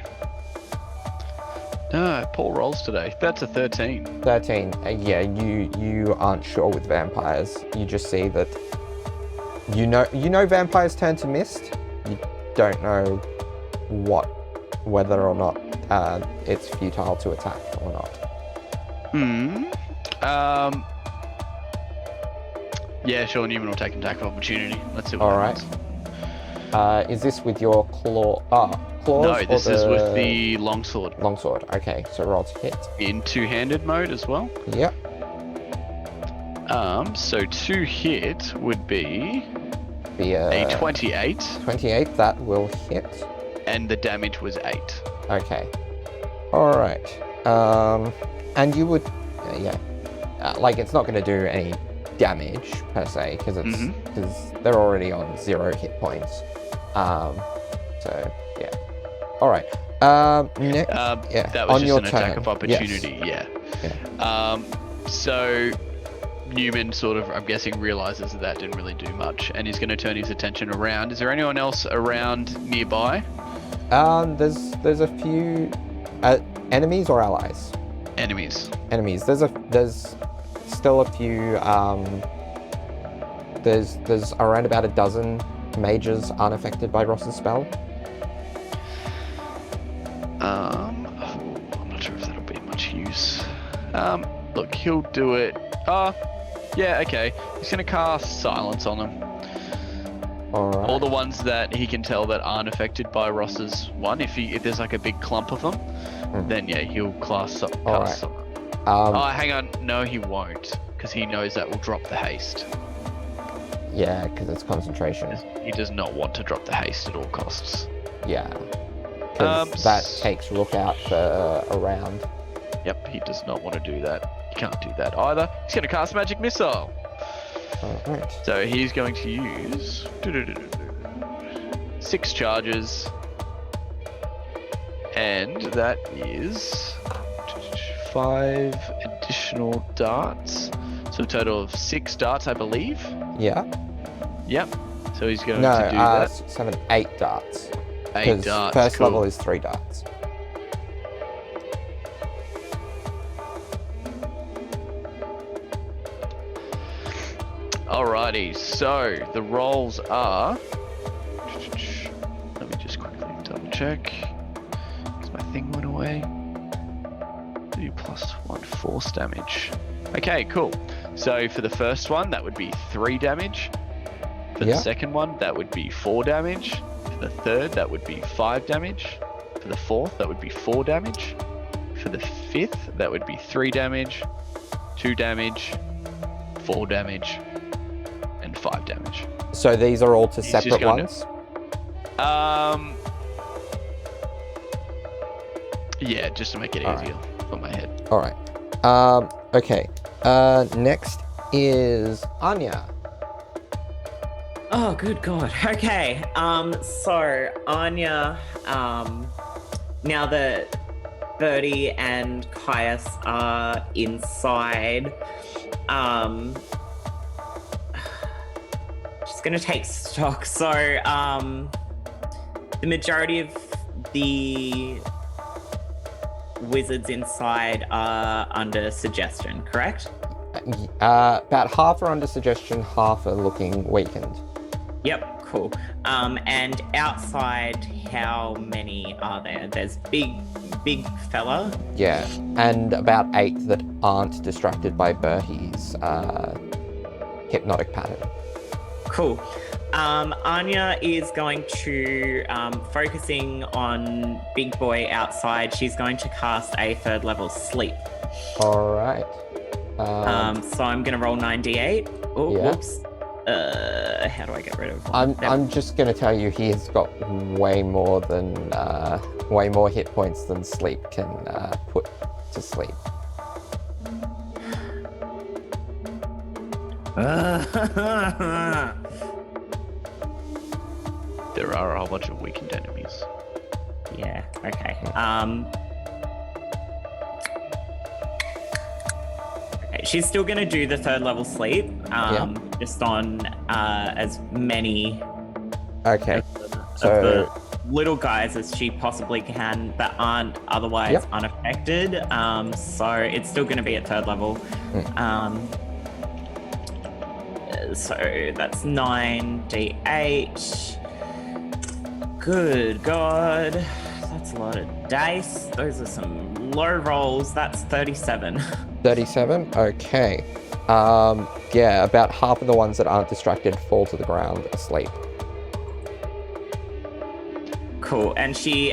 Paul rolls today. That's a 13. 13. Yeah, you aren't sure with vampires. You just see that you know vampires turn to mist. You don't know whether or not it's futile to attack or not. Yeah, sure. Neumann will take an attack of opportunity. Let's see what All right. happens. Is this with your claws? No, or this is with the longsword longsword. Okay, so roll to hit. in two-handed mode as well. Yep. So to hit would be Be a 28, 28. That will hit. and the damage was 8. Okay. All right. And you would, like it's not going to do any damage per se because they're already on 0 hit points. So yeah. All right. Next. Yeah. That was on just your an turn. attack of opportunity. Yes. Yeah. So Neumann sort of, I'm guessing, realizes that didn't really do much, and he's going to turn his attention around. Is there anyone else around nearby? There's a few enemies or allies. Enemies. Enemies. There's still a few. There's around about a dozen mages unaffected by Ross's spell. I'm not sure if that'll be much use. Look, he'll do it. Yeah, okay. He's gonna cast silence on them. Alright. All the ones that he can tell that aren't affected by Ross's one. If there's like a big clump of them, then yeah, he'll cast Alright. some. Um, Oh, hang on. No, he won't, because he knows that will drop the haste. yeah, because it's concentration. He does not want to drop the haste at all costs. Yeah. Because that takes Rook out for a round. Yep, he does not want to do that. He can't do that either. He's going to cast Magic Missile. Alright. So he's going to use 6 charges. And that is 5 additional darts. So a total of 6 darts, I believe. Yeah. Yep. So he's going No, to do that. 6, 7, 8 darts. 8 Because darts. first cool. level is 3 darts. Alrighty, so the rolls are. Let me just quickly double check. Because my thing went away. 2 plus 1 force damage. Okay, cool. So for the first one, that would be 3 damage. For the second one, that would be 4 damage. For the third, that would be 5 damage. For the fourth, that would be 4 damage. For the fifth, that would be 3 damage, 2 damage, 4 damage, and 5 damage. So these are all to He's just separate gonna- ones? Yeah, just to make it Alright. easier for my head. Alright. Okay. Next is Anya. Oh, good God. Okay. So Anya, now that Bertie and Caius are inside, just gonna take stock. So, the majority of the wizards inside are under suggestion, correct? About half are under suggestion, half are looking weakened. Yep, cool. And outside, how many are there? There's big fella. Yeah, and about 8 that aren't distracted by Bertie's hypnotic pattern. Cool. Anya is going to, focusing on Big Boy outside, she's going to cast a 3rd level sleep. Alright. So I'm going to roll 9d8. Oh, Yeah. whoops. How do I get rid of one? I'm just gonna tell you he's got way more hit points than sleep can put to sleep. There are a whole bunch of weakened enemies. Yeah, okay. Okay, she's still gonna do the 3rd level sleep, just on as many Okay. of So the little guys as she possibly can that aren't otherwise unaffected. So it's still gonna be at 3rd level. So that's 9d8. Good God. That's a lot of dice. Those are some low rolls. That's 37. 37. Okay. Yeah, about half of the ones that aren't distracted fall to the ground asleep. Cool. And she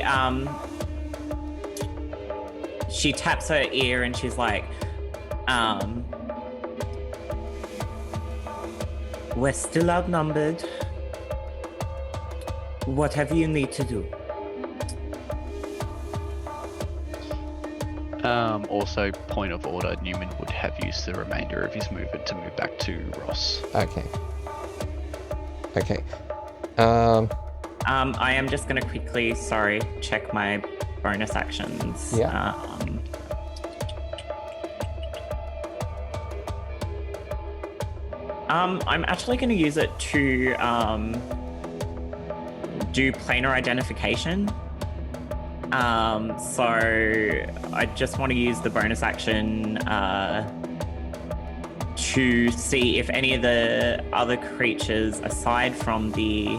taps her ear and she's like, we're still outnumbered. Whatever you need to do. Also, point of order, Neumann would have used the remainder of his movement to move back to Ross. Okay. Okay. I am just gonna quickly, check my bonus actions. Yeah. I'm actually gonna use it to do planar identification. So I just want to use the bonus action to see if any of the other creatures aside from the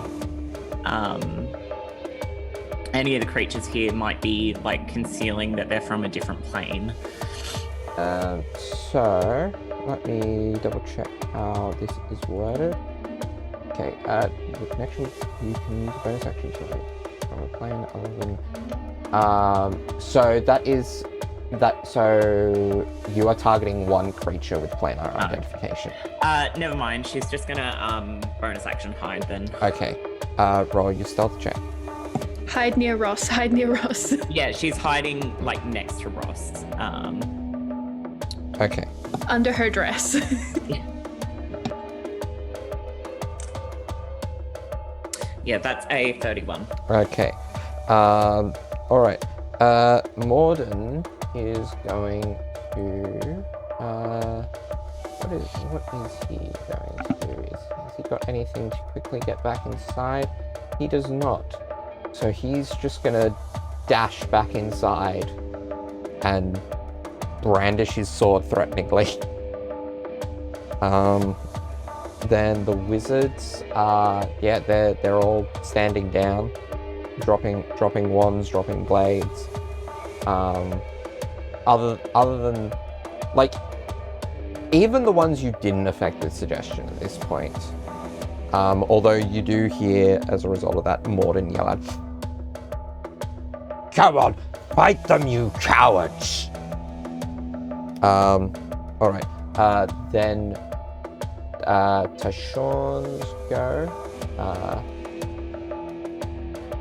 any of the creatures here might be like concealing that they're from a different plane. So let me double check how this is worded. Okay, the connection, you can use a bonus action to from a plane other than... so that is... So you are targeting one creature with planar identification. Never mind. She's just gonna bonus action hide then. Okay, roll your stealth check. Hide near Ross. Hide near Ross. Yeah, she's hiding like next to Ross. Okay. Under her dress. Yeah, that's a 31. Okay. All right. Morden is going to. What is he going to do? Has he got anything to quickly get back inside? He does not. So he's just gonna dash back inside and brandish his sword threateningly. Then the wizards are, yeah, they're all standing down, dropping wands, dropping blades. Other than, like, even the ones you didn't affect with suggestion at this point. Although you do hear, as a result of that, Morden yell out, "Come on, fight them, you cowards!" Alright, then Tashawn's go,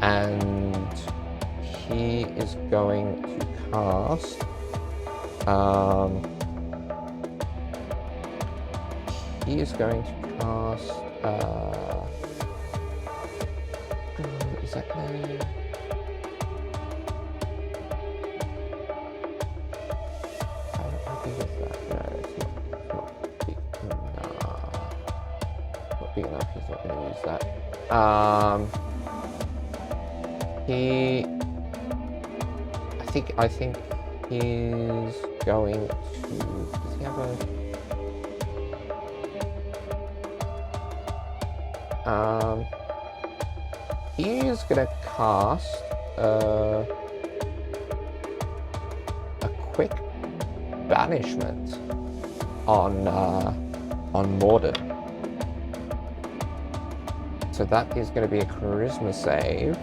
and he is going to cast, is that the... How big is that? No, it's not big enough. Not big enough, he's not going to use that. I think he's going to... Does he have a... He is gonna cast a quick banishment on Morden. So that is going to be a charisma save.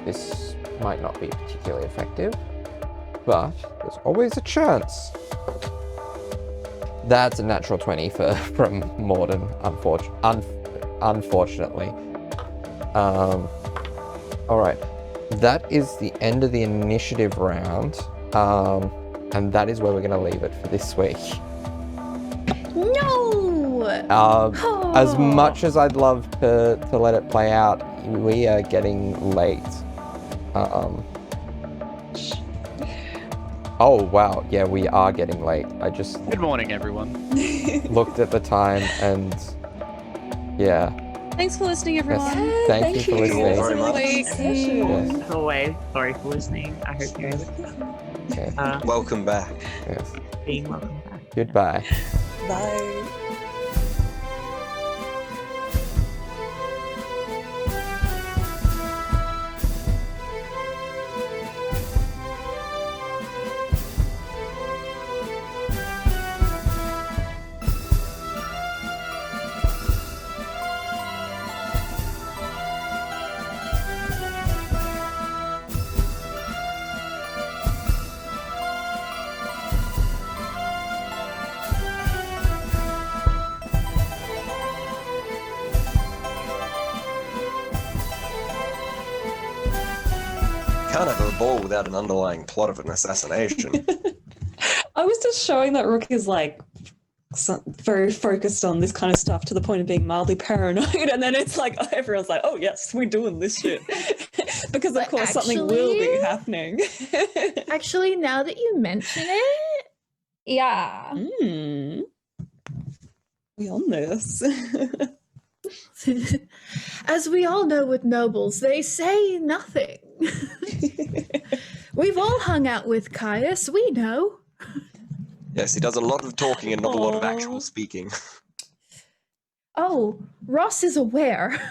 This might not be particularly effective, but there's always a chance. That's a natural 20 from Morden, unfortunately. Alright, that is the end of the initiative round, and that is where we're going to leave it for this week. No! As much as I'd love to let it play out, we are getting late. Oh wow, yeah, we are getting late. I just Good morning, everyone. looked at the time and yeah. Thanks for listening, everyone. Yes, thank you for listening. very much. Yes, As always, sorry for listening. I hope you're okay, Welcome back. yes. being welcome back. Goodbye. Bye. Can't have a ball without an underlying plot of an assassination. I was just showing that Rook is like very focused on this kind of stuff to the point of being mildly paranoid, and then it's like everyone's like, "Oh yes, we're doing this shit," because of But course something will be actually- happening. Actually, now that you mention it, yeah. We on this? As we all know with nobles, they say nothing. We've all hung out with Caius, we know. Yes, he does a lot of talking and not a lot of Aw. actual speaking. Oh, Ross is aware.